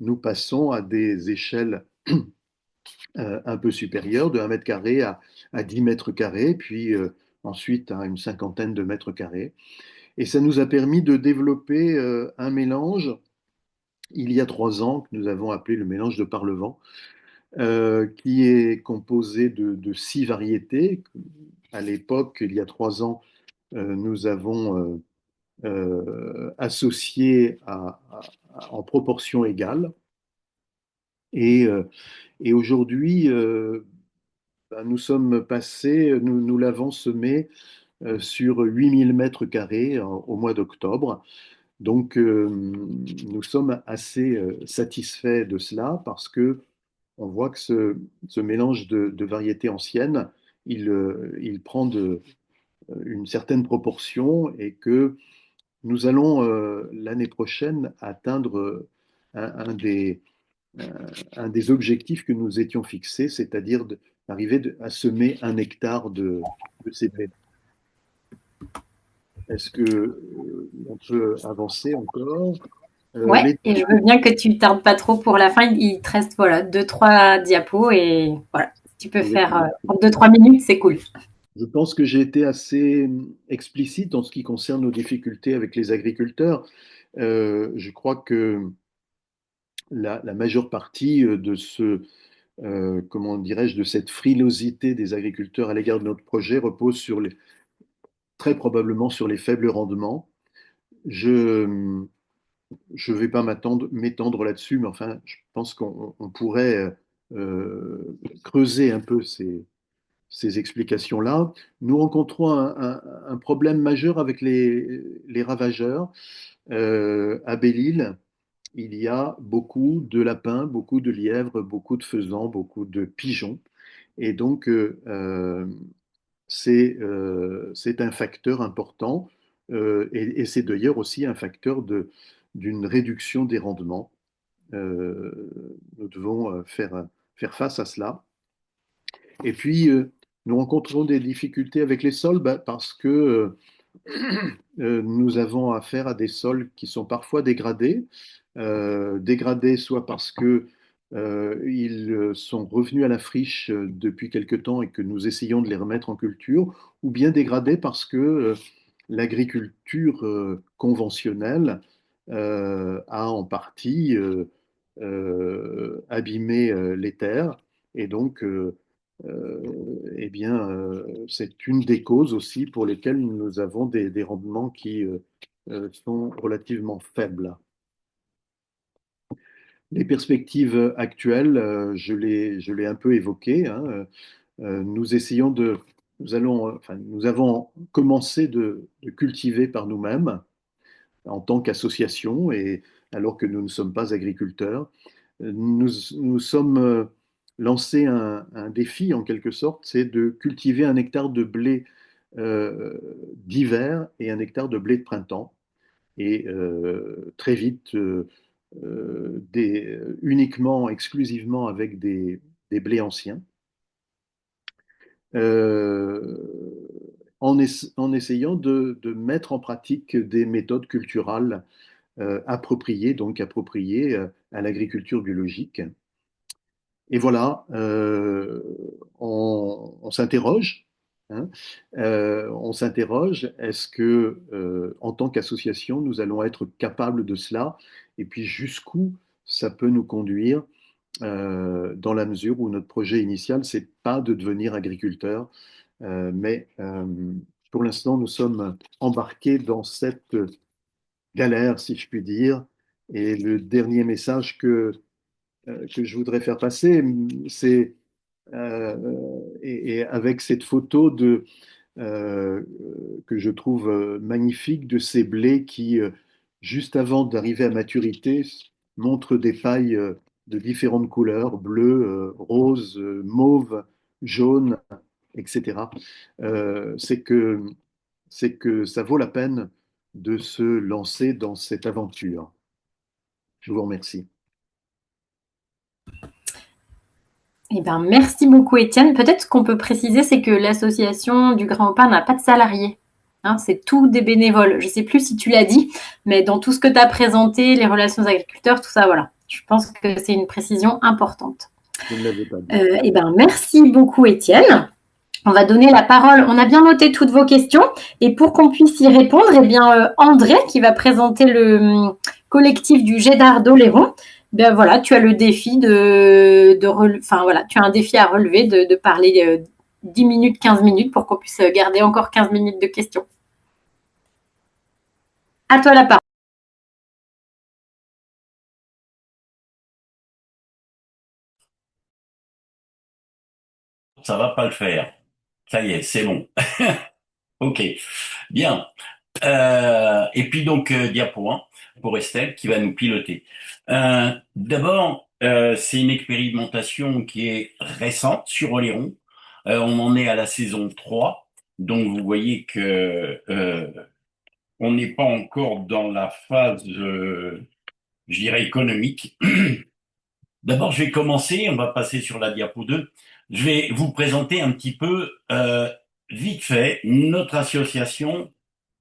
nous passons à des échelles un peu supérieures, de 1 m² à 10 mètres carrés, puis ensuite à une cinquantaine de mètres carrés. Et ça nous a permis de développer un mélange, il y a 3 ans, que nous avons appelé le mélange de Parlevent, qui est composé de 6 variétés. À l'époque, il y a 3 ans, nous avons associé en proportion égale. Et, et aujourd'hui, nous sommes passés, nous l'avons semé sur 8000 mètres carrés au mois d'octobre. Donc, nous sommes assez satisfaits de cela parce que on voit que ce mélange de variétés anciennes, il prend une certaine proportion et que nous allons l'année prochaine atteindre un des, un des objectifs que nous étions fixés, c'est-à-dire d'arriver à semer 1 hectare de ces blés. Est-ce que on peut avancer encore? Ouais, et je veux bien que tu tardes pas trop pour la fin. Il te reste voilà, 2-3 diapos et voilà, si tu peux faire en 2-3 minutes, c'est cool. Je pense que j'ai été assez explicite en ce qui concerne nos difficultés avec les agriculteurs. Je crois que la majeure partie de comment dirais-je, de cette frilosité des agriculteurs à l'égard de notre projet repose très probablement sur les faibles rendements. Je ne vais pas m'étendre là-dessus, mais enfin, je pense qu'on pourrait creuser un peu ces explications-là. Nous rencontrons un problème majeur avec les ravageurs. À Belle-Île, il y a beaucoup de lapins, beaucoup de lièvres, beaucoup de faisans, beaucoup de pigeons. Et donc, c'est un facteur important et c'est d'ailleurs aussi un facteur d'une réduction des rendements. Nous devons faire face à cela. Et puis, nous rencontrons des difficultés avec les sols parce que nous avons affaire à des sols qui sont parfois dégradés, dégradés soit parce que ils sont revenus à la friche depuis quelque temps et que nous essayons de les remettre en culture, ou bien dégradés parce que l'agriculture conventionnelle a en partie abîmé les terres et donc eh bien, c'est une des causes aussi pour lesquelles nous avons des rendements qui sont relativement faibles. Les perspectives actuelles, je l'ai un peu évoqué, hein, nous avons commencé de cultiver par nous-mêmes en tant qu'association, et alors que nous ne sommes pas agriculteurs, nous sommes lancé un défi en quelque sorte, c'est de cultiver 1 hectare de blé d'hiver et 1 hectare de blé de printemps. Et très vite, uniquement, exclusivement avec des blés anciens. En essayant de mettre en pratique des méthodes culturales appropriées, donc appropriées à l'agriculture biologique. Et voilà, on s'interroge. Hein, on s'interroge, est-ce que, en tant qu'association, nous allons être capables de cela? Et puis jusqu'où ça peut nous conduire, dans la mesure où notre projet initial, c'est pas de devenir agriculteur, mais pour l'instant, nous sommes embarqués dans cette galère, si je puis dire. Et le dernier message que je voudrais faire passer, c'est et avec cette photo que je trouve magnifique de ces blés qui, juste avant d'arriver à maturité, montrent des pailles de différentes couleurs, bleu, rose, mauve, jaune, etc. C'est que ça vaut la peine de se lancer dans cette aventure. Je vous remercie. Eh ben, merci beaucoup, Étienne. Peut-être ce qu'on peut préciser, c'est que l'association du Grain au Pain n'a pas de salariés. Hein, c'est tout des bénévoles. Je ne sais plus si tu l'as dit, mais dans tout ce que tu as présenté, les relations agriculteurs, tout ça, voilà. Je pense que c'est une précision importante. Je ne l'avais pas dit. Eh ben, merci beaucoup, Étienne. On va donner la parole. On a bien noté toutes vos questions. Et pour qu'on puisse y répondre, eh bien, André, qui va présenter le collectif du Jet d'Art d'Oléron, ben voilà, tu as le défi enfin voilà, tu as un défi à relever de parler 10 minutes, 15 minutes pour qu'on puisse garder encore 15 minutes de questions. À toi la parole. ça va pas le faire. Ça y est, c'est bon. Ok, bien. Et puis donc, diapo 1 pour Estelle qui va nous piloter. D'abord, c'est une expérimentation qui est récente sur Oléron. On en est à la saison 3. Donc vous voyez que on n'est pas encore dans la phase, je dirais, économique. D'abord, je vais commencer, on va passer sur la diapo 2. Je vais vous présenter un petit peu, vite fait, notre association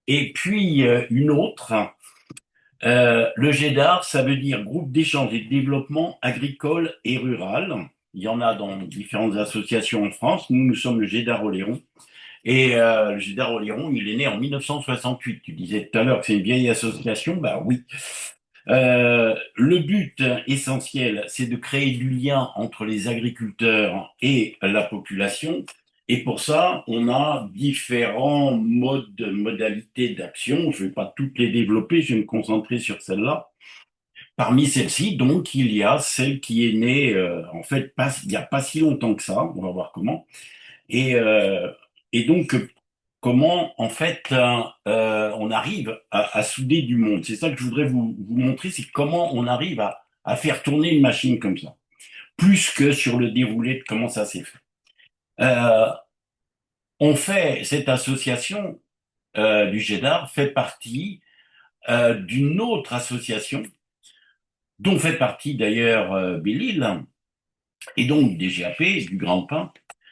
et puis une autre. Le GEDAR, ça veut dire Groupe d'échange et de développement agricole et rural. Il y en a dans différentes associations en France. Nous sommes le GEDAR Oléron. Et le GEDAR Oléron, il est né en 1968. Tu disais tout à l'heure que c'est une vieille association. Bah oui. Le but essentiel, c'est de créer du lien entre les agriculteurs et la population. Et pour ça, on a différents modalités d'action. Je ne vais pas toutes les développer, je vais me concentrer sur celle-là. Parmi celles-ci, donc, il y a celle qui est née, en fait, il n'y a pas si longtemps que ça. On va voir comment. Et, euh, et donc, comment, en fait, on arrive à souder du monde. C'est ça que je voudrais vous montrer, c'est comment on arrive à faire tourner une machine comme ça, plus que sur le déroulé de comment ça s'est fait. Euh, on fait, cette association du GEDAR fait partie d'une autre association, dont fait partie d'ailleurs Belle-Île, et donc des GAP, du Grand Pain.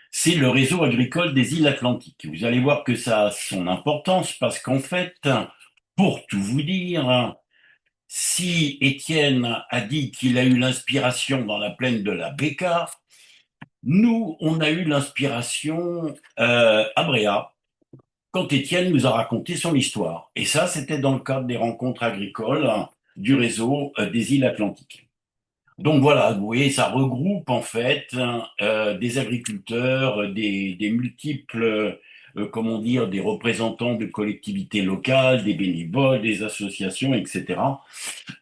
C'est le réseau agricole des îles Atlantiques. Vous allez voir que ça a son importance parce qu'en fait, pour tout vous dire, si Étienne a dit qu'il a eu l'inspiration dans la plaine de la Béca, nous, on a eu l'inspiration à Bréa, quand Étienne nous a raconté son histoire. Et ça, c'était dans le cadre des rencontres agricoles du réseau des îles Atlantiques. Donc voilà, vous voyez, ça regroupe en fait des agriculteurs, des multiples, comment dire, des représentants de collectivités locales, des bénévoles, des associations, etc.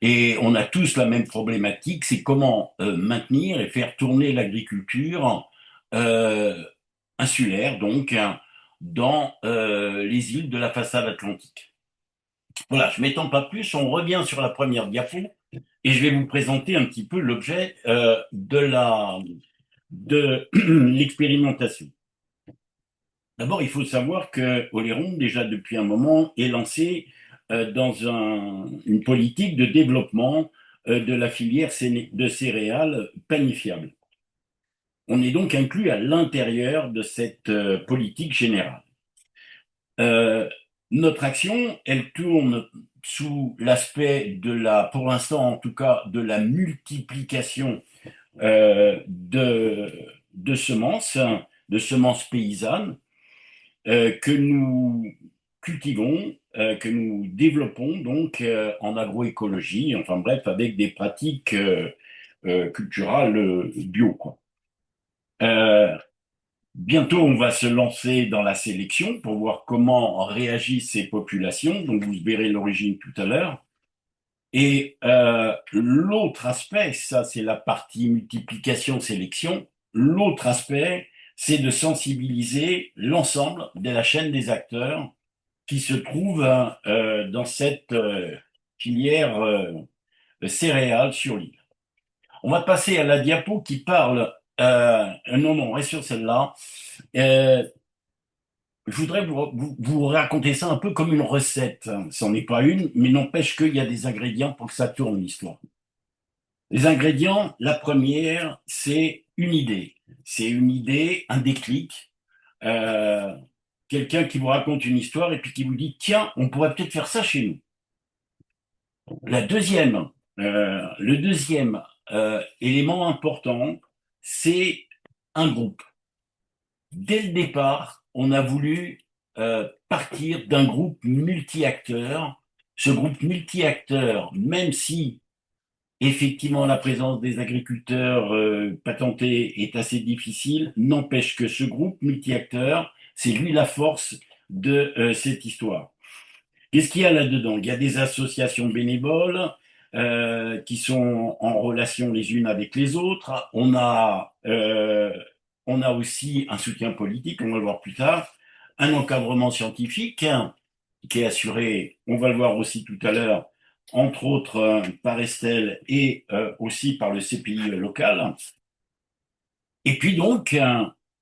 Et on a tous la même problématique, c'est comment maintenir et faire tourner l'agriculture euh, insulaire, donc, dans les îles de la façade atlantique. Voilà, je m'étends pas plus, on revient sur la première diapo. Et je vais vous présenter un petit peu l'objet de l'expérimentation. D'abord, il faut savoir que Oléron, déjà depuis un moment, est lancé dans une politique de développement de la filière de céréales panifiables. On est donc inclus à l'intérieur de cette politique générale. Notre action, elle tourne sous l'aspect pour l'instant en tout cas, de la multiplication de semences paysannes que nous cultivons, que nous développons donc en agroécologie, enfin bref, avec des pratiques culturales bio, quoi. Bientôt, on va se lancer dans la sélection pour voir comment réagissent ces populations. Donc, vous verrez l'origine tout à l'heure. Et l'autre aspect, ça c'est la partie multiplication-sélection. L'autre aspect, c'est de sensibiliser l'ensemble de la chaîne des acteurs qui se trouvent dans cette filière céréales sur l'île. On va passer à la diapo qui parle. Non, on reste sur celle-là. Je voudrais vous raconter ça un peu comme une recette. Ce n'est pas une, mais n'empêche qu'il y a des ingrédients pour que ça tourne l'histoire. Les ingrédients, la première, c'est une idée. C'est une idée, un déclic. Euh, Quelqu'un qui vous raconte une histoire et puis qui vous dit, tiens, on pourrait peut-être faire ça chez nous. Le deuxième élément important, c'est un groupe. Dès le départ, on a voulu partir d'un groupe multi-acteurs. Ce groupe multi-acteurs, même si effectivement la présence des agriculteurs patentés est assez difficile, n'empêche que ce groupe multi-acteurs, c'est lui la force de cette histoire. Qu'est-ce qu'il y a là-dedans? Il y a des associations bénévoles qui sont en relation les unes avec les autres. On a on a aussi un soutien politique, on va le voir plus tard, un encadrement scientifique qui est assuré, on va le voir aussi tout à l'heure, entre autres par Estelle et aussi par le CPI local. Et puis donc,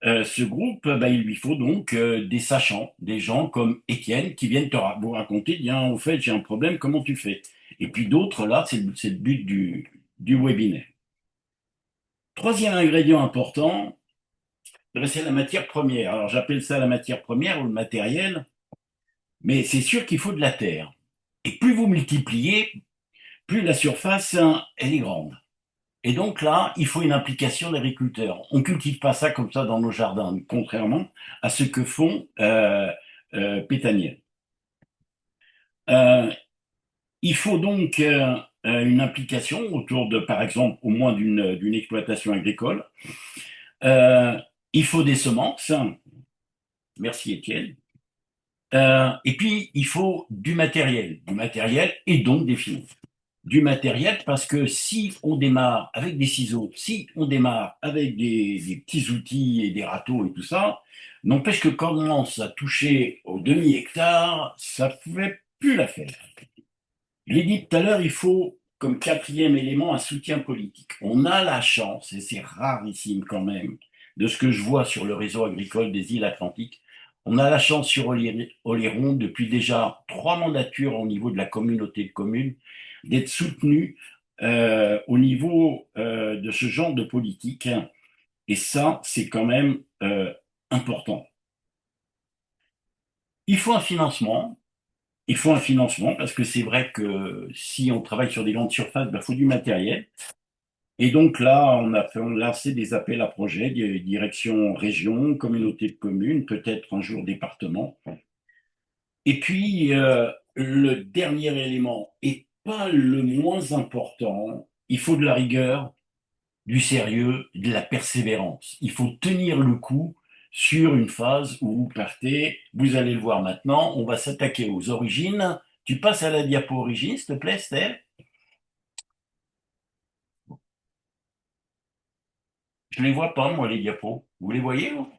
ce groupe, bah, il lui faut donc des sachants, des gens comme Étienne qui viennent vous raconter, bien, au fait, j'ai un problème, comment tu fais? Et puis d'autres, là, c'est le but du webinaire. Troisième ingrédient important, c'est la matière première. Alors j'appelle ça la matière première ou le matériel, mais c'est sûr qu'il faut de la terre. Et plus vous multipliez, plus la surface, hein, elle est grande. Et donc là, il faut une implication d'agriculteurs. On ne cultive pas ça comme ça dans nos jardins, contrairement à ce que font Pétaniel. Il faut donc une implication autour de, par exemple, au moins d'une exploitation agricole. Il faut des semences. Merci Étienne. Et puis, il faut du matériel et donc des finances. Du matériel parce que si on démarre avec des ciseaux, si on démarre avec des petits outils et des râteaux et tout ça, n'empêche que quand on commence à toucher au demi-hectare, ça ne fait plus l'affaire. Je l'ai dit tout à l'heure, il faut comme quatrième élément un soutien politique. On a la chance, et c'est rarissime quand même, de ce que je vois sur le réseau agricole des îles Atlantiques, on a la chance sur Oléron, depuis déjà 3 mandatures au niveau de la communauté de communes, d'être soutenu au niveau de ce genre de politique. Et ça, c'est quand même important. Il faut un financement. Il faut un financement parce que c'est vrai que si on travaille sur des grandes surfaces, il faut du matériel. Et donc là, on a lancé des appels à projets, direction région, communauté de communes, peut-être un jour département. Et puis, le dernier élément, et pas le moins important, il faut de la rigueur, du sérieux, de la persévérance. Il faut tenir le coup sur une phase où vous partez, vous allez le voir maintenant, on va s'attaquer aux origines. Tu passes à la diapo origine, s'il te plaît, Estelle. Je ne les vois pas, moi, les diapos. Vous les voyez, vous?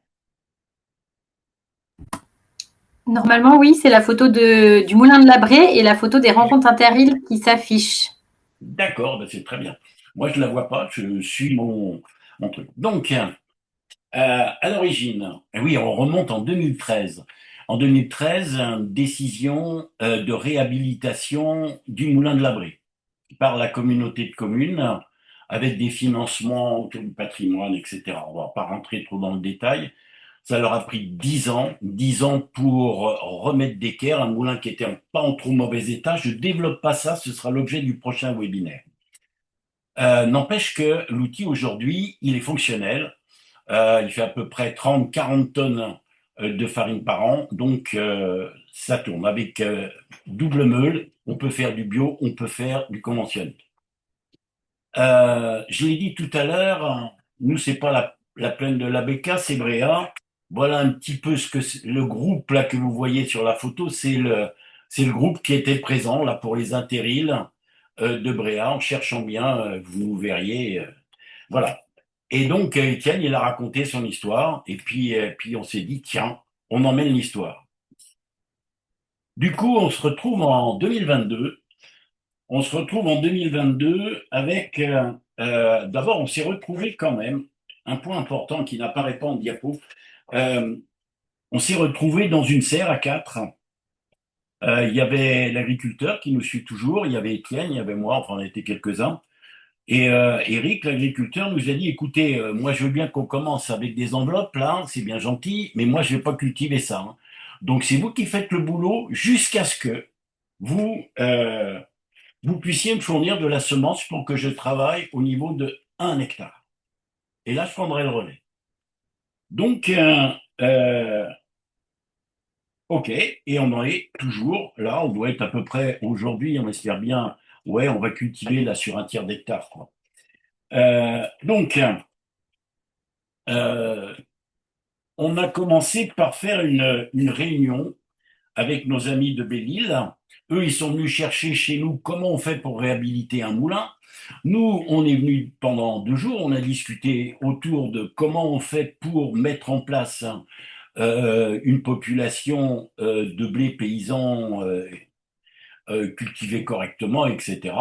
Normalement, oui, c'est la photo du Moulin de la Braie et la photo des rencontres inter-îles qui s'affichent. D'accord, ben c'est très bien. Moi, je ne la vois pas, je suis mon truc. Donc, à l'origine, oui, on remonte en 2013. En 2013, décision de réhabilitation du Moulin de la Braie par la communauté de communes avec des financements autour du patrimoine, etc. On ne va pas rentrer trop dans le détail. Ça leur a pris 10 ans pour remettre d'équerre un moulin qui était pas en trop mauvais état. Je développe pas ça, ce sera l'objet du prochain webinaire. N'empêche que l'outil aujourd'hui, il est fonctionnel. Il fait à peu près 30-40 tonnes de farine par an, donc ça tourne. Avec double meule, on peut faire du bio, on peut faire du conventionnel. Je l'ai dit tout à l'heure, nous, c'est pas la plaine de la Becca, c'est Bréa. Voilà un petit peu ce que le groupe là que vous voyez sur la photo, c'est le groupe qui était présent là pour les intériles de Bréa. En cherchant bien, vous verriez. Voilà. Et donc, Étienne, il a raconté son histoire, et puis on s'est dit, tiens, on emmène l'histoire. Du coup, on se retrouve en 2022. On se retrouve en 2022 avec, d'abord, on s'est retrouvé quand même, un point important qui n'apparaît pas en diapo, on s'est retrouvé dans une serre à 4. Il y avait l'agriculteur qui nous suit toujours, il y avait Étienne, il y avait moi, enfin on était quelques-uns. Et Eric, l'agriculteur, nous a dit, écoutez, moi je veux bien qu'on commence avec des enveloppes, là, c'est bien gentil, mais moi je vais pas cultiver ça, hein. Donc c'est vous qui faites le boulot jusqu'à ce que vous puissiez me fournir de la semence pour que je travaille au niveau de 1 hectare. Et là, je prendrai le relais. Donc, OK, et on en est toujours là, on doit être à peu près, aujourd'hui, on espère bien, ouais, on va cultiver là sur un tiers d'hectare, quoi. Donc, on a commencé par faire une réunion avec nos amis de Belle-Île Eux, ils sont venus chercher chez nous comment on fait pour réhabiliter un moulin. Nous, on est venus pendant 2 jours, on a discuté autour de comment on fait pour mettre en place une population de blé paysan cultivé correctement, etc.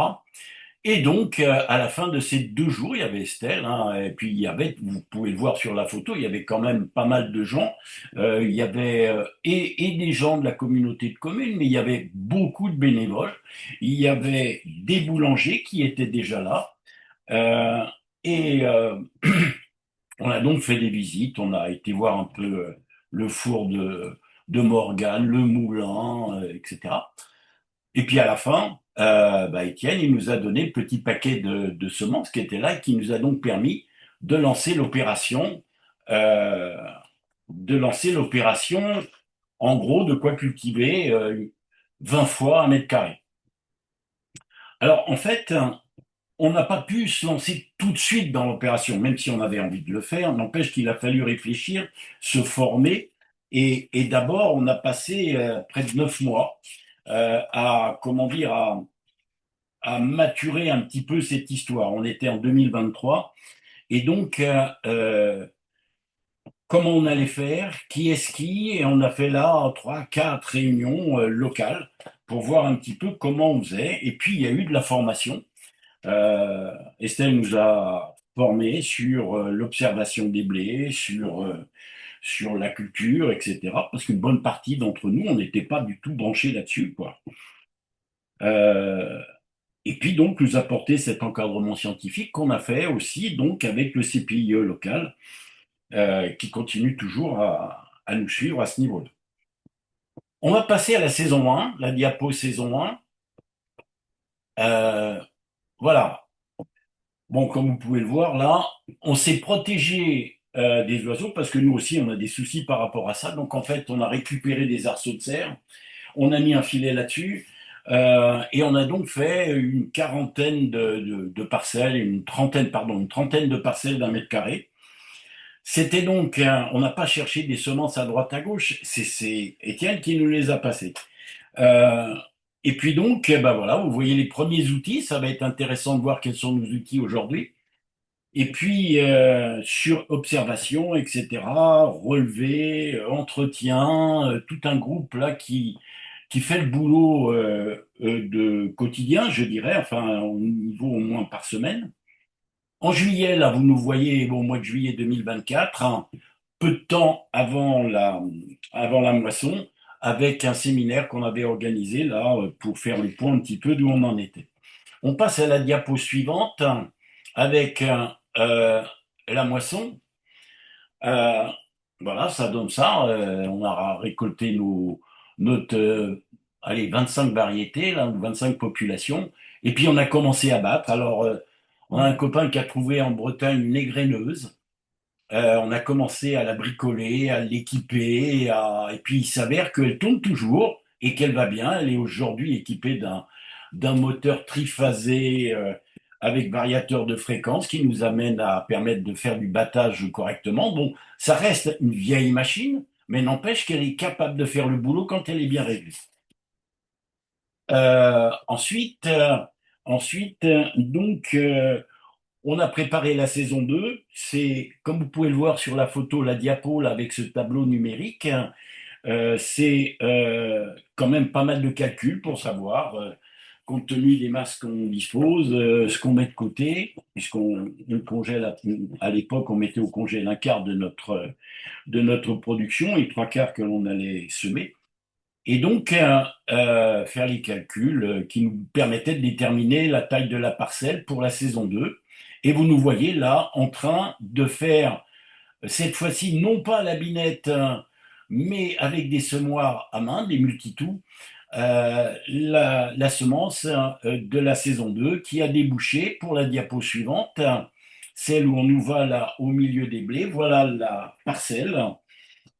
Et donc, à la fin de ces 2 jours, il y avait Estelle, hein, et puis il y avait, vous pouvez le voir sur la photo, il y avait quand même pas mal de gens. Il y avait et des gens de la communauté de communes, mais il y avait beaucoup de bénévoles. Il y avait des boulangers qui étaient déjà là. Euh, et on a donc fait des visites. On a été voir un peu le four de Morgane, le moulin, etc. Et puis à la fin, Étienne, il nous a donné le petit paquet de semences qui était là et qui nous a donc permis de lancer l'opération, euh, en gros, de quoi cultiver 20 fois 1 m². Alors en fait, on n'a pas pu se lancer tout de suite dans l'opération, même si on avait envie de le faire. N'empêche qu'il a fallu réfléchir, se former. Et d'abord, on a passé près de 9 mois à, comment dire, à maturer un petit peu cette histoire. On était en 2023 et donc comment on allait faire, qui est-ce qui, et on a fait là 3, 4 réunions locales pour voir un petit peu comment on faisait. Et puis il y a eu de la formation. Estelle nous a formés sur l'observation des blés, sur la culture, etc. Parce qu'une bonne partie d'entre nous, on n'était pas du tout branchés là-dessus, quoi. Euh, Et puis donc nous apporter cet encadrement scientifique qu'on a fait aussi donc avec le CPIE local qui continue toujours à nous suivre à ce niveau-là. On va passer à la saison 1, la diapo saison 1. Voilà. Bon, comme vous pouvez le voir là, on s'est protégé des oiseaux parce que nous aussi on a des soucis par rapport à ça. Donc en fait, on a récupéré des arceaux de cerf, on a mis un filet là-dessus. Et on a donc fait une quarantaine de parcelles, une trentaine de parcelles d'1 m². C'était donc, on n'a pas cherché des semences à droite à gauche, c'est Étienne qui nous les a passées. Euh, et puis donc, ben voilà, vous voyez les premiers outils, ça va être intéressant de voir quels sont nos outils aujourd'hui. Et puis, sur observation, etc., relevé, entretien, tout un groupe là qui fait le boulot de quotidien, je dirais, enfin au niveau au moins par semaine. En juillet, là, vous nous voyez au mois de juillet 2024, hein, peu de temps avant la moisson, avec un séminaire qu'on avait organisé là pour faire le point un petit peu d'où on en était. On passe à la diapo suivante hein, avec la moisson. Euh, voilà, ça donne ça. On a récolté notre, allez, 25 variétés, là, ou 25 populations. Et puis, on a commencé à battre. Alors, on a un copain qui a trouvé en Bretagne une égreneuse. On a commencé à la bricoler, à l'équiper. Et puis, il s'avère qu'elle tourne toujours et qu'elle va bien. Elle est aujourd'hui équipée d'un moteur triphasé avec variateur de fréquence qui nous amène à permettre de faire du battage correctement. Bon, ça reste une vieille machine, mais n'empêche qu'elle est capable de faire le boulot quand elle est bien réglée. Ensuite, donc, on a préparé la saison 2. C'est, comme vous pouvez le voir sur la photo, la diapo là, avec ce tableau numérique. C'est quand même pas mal de calculs pour savoir, compte tenu des masses qu'on dispose, ce qu'on met de côté, puisqu'on le congèle à l'époque, on mettait au congèle un quart de notre production et 3 quarts que l'on allait semer. Et donc, faire les calculs qui nous permettaient de déterminer la taille de la parcelle pour la saison 2. Et vous nous voyez là en train de faire, cette fois-ci, non pas à la binette, hein, mais avec des semoirs à main, des multitouts, la semence de la saison 2 qui a débouché pour la diapo suivante, celle où on nous voit là au milieu des blés. Voilà la parcelle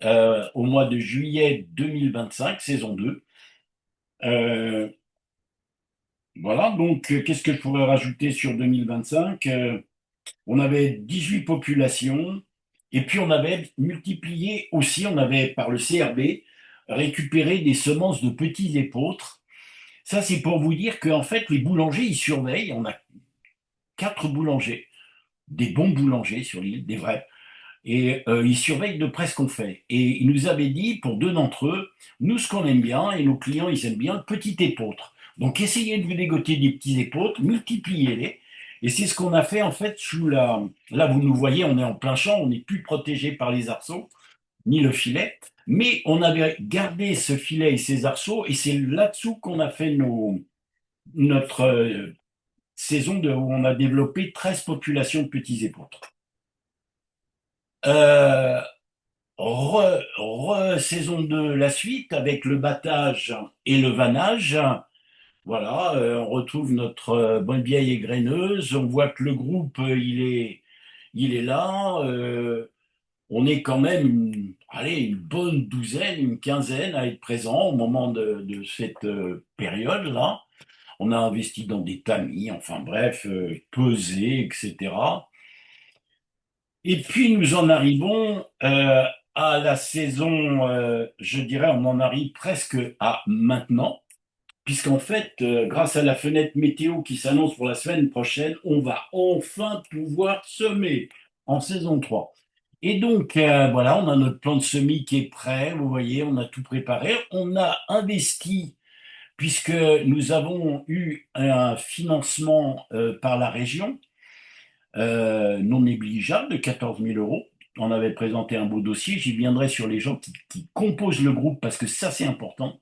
au mois de juillet 2025, saison 2. Voilà, donc qu'est-ce que je pourrais rajouter sur 2025? On avait 18 populations et puis on avait multiplié aussi, on avait par le CRB récupéré des semences de petits épeautres Ça, c'est pour vous dire qu'en fait, les boulangers, ils surveillent. On a 4 boulangers, des bons boulangers sur l'île, des vrais. Et ils surveillent de près ce qu'on fait. Et ils nous avaient dit, pour 2 d'entre eux, nous, ce qu'on aime bien, et nos clients, ils aiment bien, le petit épeautre. Donc, essayez de vous dégoter des petits épeautres, multipliez-les. Et c'est ce qu'on a fait, en fait, sous la... Là, vous nous voyez, on est en plein champ, on n'est plus protégé par les arceaux, ni le filet. Mais on avait gardé ce filet et ces arceaux, et c'est là-dessous qu'on a fait notre saison où on a développé 13 populations de petits épeautres. Euh, saison 2, la suite, avec le battage et le vannage. Voilà, on retrouve notre bonne vieille égreneuse. On voit que le groupe, il est là. On est quand même allez, une bonne douzaine, une quinzaine à être présents au moment de cette période-là. On a investi dans des tamis, enfin bref, pesé, etc. Et puis nous en arrivons à la saison, je dirais, on en arrive presque à maintenant, puisqu'en fait, grâce à la fenêtre météo qui s'annonce pour la semaine prochaine, on va enfin pouvoir semer en saison 3. Et donc, voilà, on a notre plan de semis qui est prêt, vous voyez, on a tout préparé, on a investi, puisque nous avons eu un financement par la région, non négligeable de 14 000 euros. On avait présenté un beau dossier. J'y viendrai sur les gens qui composent le groupe parce que ça, c'est important.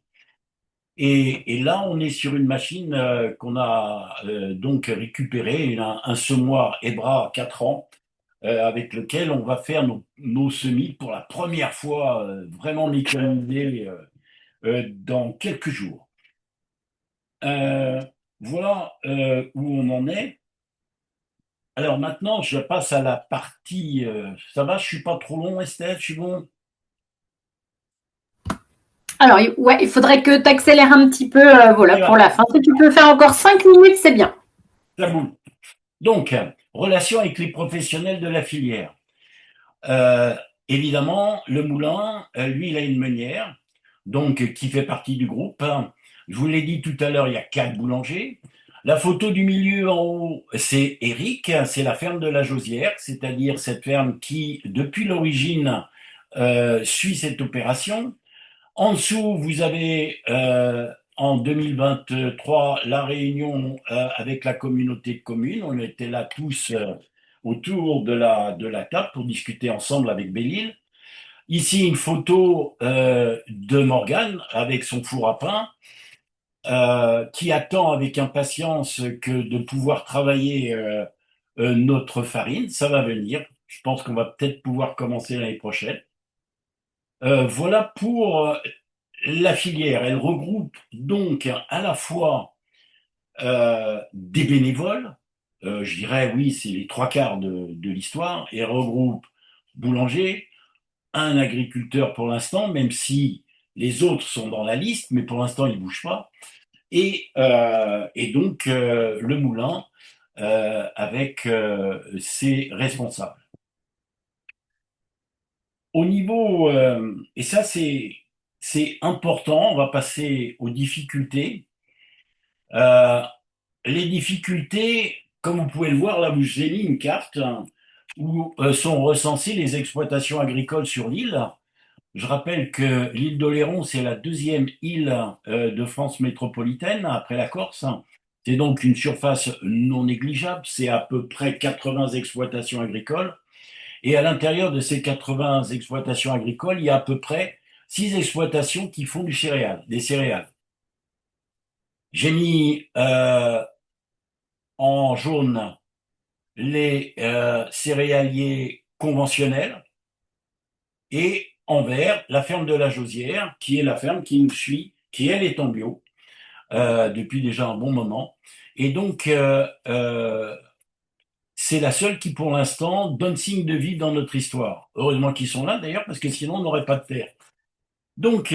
Et là, on est sur une machine qu'on a donc récupérée, un semoir Ebra 4 ans, avec lequel on va faire nos semis pour la première fois vraiment mécanisés dans quelques jours. Voilà où on en est. Alors maintenant, je passe à la partie. Ça va, je suis pas trop long, Estelle, je suis bon. Alors, ouais, il faudrait que tu accélères un petit peu voilà, Et pour là, la fin. Si tu peux faire encore 5 minutes, c'est bien. ça boule. Donc, relation avec les professionnels de la filière. Euh, Évidemment, le moulin, lui, il a une meunière, donc qui fait partie du groupe. Je vous l'ai dit tout à l'heure, il y a 4 boulangers. La photo du milieu en haut, c'est Eric, c'est la ferme de la Josière, c'est-à-dire cette ferme qui, depuis l'origine, suit cette opération. En dessous, vous avez en 2023 la réunion avec la communauté de communes. On était là tous autour de la table pour discuter ensemble avec Belle-Île. Ici, une photo de Morgane avec son four à pain qui attend avec impatience que de pouvoir travailler notre farine. Ça va venir. Je pense qu'on va peut-être pouvoir commencer l'année prochaine. Voilà pour la filière. Elle regroupe donc à la fois des bénévoles, je dirais oui, c'est les 3 quarts de l'histoire, et elle regroupe boulanger, un agriculteur pour l'instant, même si les autres sont dans la liste, mais pour l'instant ils ne bougent pas, et donc le moulin avec ses responsables. Au niveau, et ça c'est important, on va passer aux difficultés. Euh, les difficultés, comme vous pouvez le voir, là, j'ai mis une carte hein, où sont recensées les exploitations agricoles sur l'île. Je rappelle que l'île d'Oléron, c'est la 2e île de France métropolitaine après la Corse. C'est donc une surface non négligeable, c'est à peu près 80 exploitations agricoles. Et à l'intérieur de ces 80 exploitations agricoles, il y a à peu près 6 exploitations qui font des céréales. J'ai mis en jaune les céréaliers conventionnels et en vert la ferme de la Josière, qui est la ferme qui nous suit, qui elle est en bio depuis déjà un bon moment. Et donc, c'est la seule qui pour l'instant donne signe de vie dans notre histoire. Heureusement qu'ils sont là d'ailleurs, parce que sinon on n'aurait pas de terre. Donc,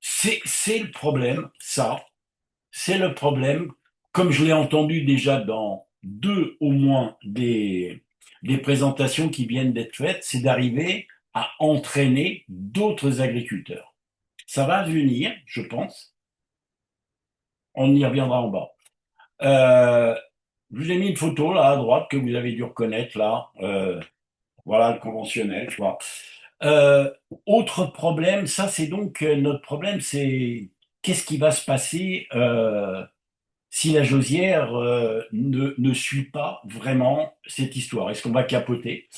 c'est le problème, ça. C'est le problème, comme je l'ai entendu déjà dans 2 au moins des présentations qui viennent d'être faites, c'est d'arriver à entraîner d'autres agriculteurs. Ça va venir, je pense. On y reviendra en bas. Je vous ai mis une photo là à droite que vous avez dû reconnaître là. Voilà le conventionnel, tu vois. Euh, Autre problème, ça c'est donc notre problème, c'est qu'est-ce qui va se passer si la Jausière ne suit pas vraiment cette histoire? Est-ce qu'on va capoter?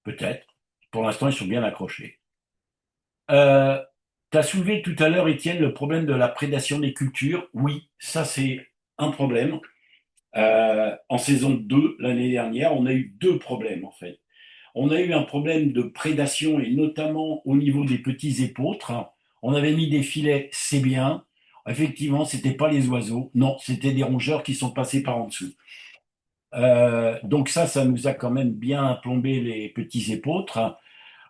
Peut-être. Pour l'instant, ils sont bien accrochés. Tu as soulevé tout à l'heure, Étienne, le problème de la prédation des cultures. Oui, ça c'est un problème. En saison 2, l'année dernière, on a eu deux problèmes en fait. On a eu un problème de prédation et notamment au niveau des petits épeautres. On avait mis des filets, c'est bien. Effectivement, c'était pas les oiseaux. Non, c'était des rongeurs qui sont passés par en dessous. Donc ça nous a quand même bien plombé les petits épeautres.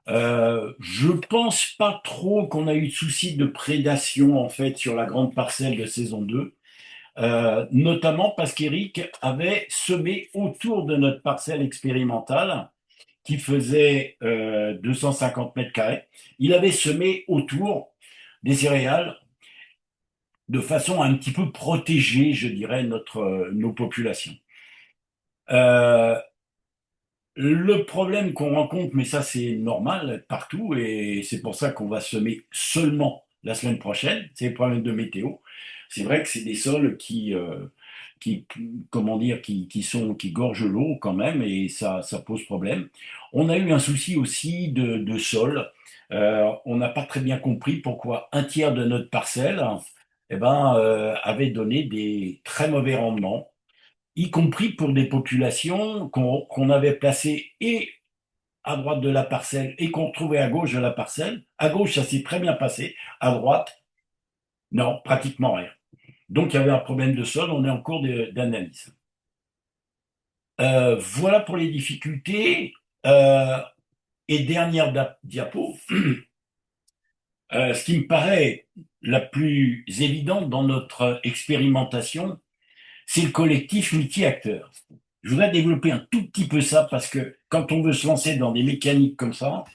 Je pense pas trop qu'on a eu de soucis de prédation en fait sur la grande parcelle de saison 2. Notamment parce qu'Éric avait semé autour de notre parcelle expérimentale qui faisait 250 mètres carrés. Il avait semé autour des céréales de façon à un petit peu protéger, je dirais, nos populations. Le problème qu'on rencontre, mais ça c'est normal partout, et c'est pour ça qu'on va semer seulement la semaine prochaine, c'est le problème de météo. C'est vrai que c'est des sols qui comment dire, qui gorgent l'eau quand même, et ça pose problème. On a eu un souci aussi de sol. On n'a pas très bien compris pourquoi un tiers de notre parcelle, avait donné des très mauvais rendements, y compris pour des populations qu'on avait placées et à droite de la parcelle et qu'on trouvait à gauche de la parcelle. À gauche, ça s'est très bien passé. À droite, non, pratiquement rien. Donc, il y avait un problème de sol. On est en cours d'analyse. Voilà pour les difficultés. Et dernière diapo, ce qui me paraît la plus évidente dans notre expérimentation, c'est le collectif multi-acteurs. Je voudrais développer un tout petit peu ça parce que quand on veut se lancer dans des mécaniques comme ça,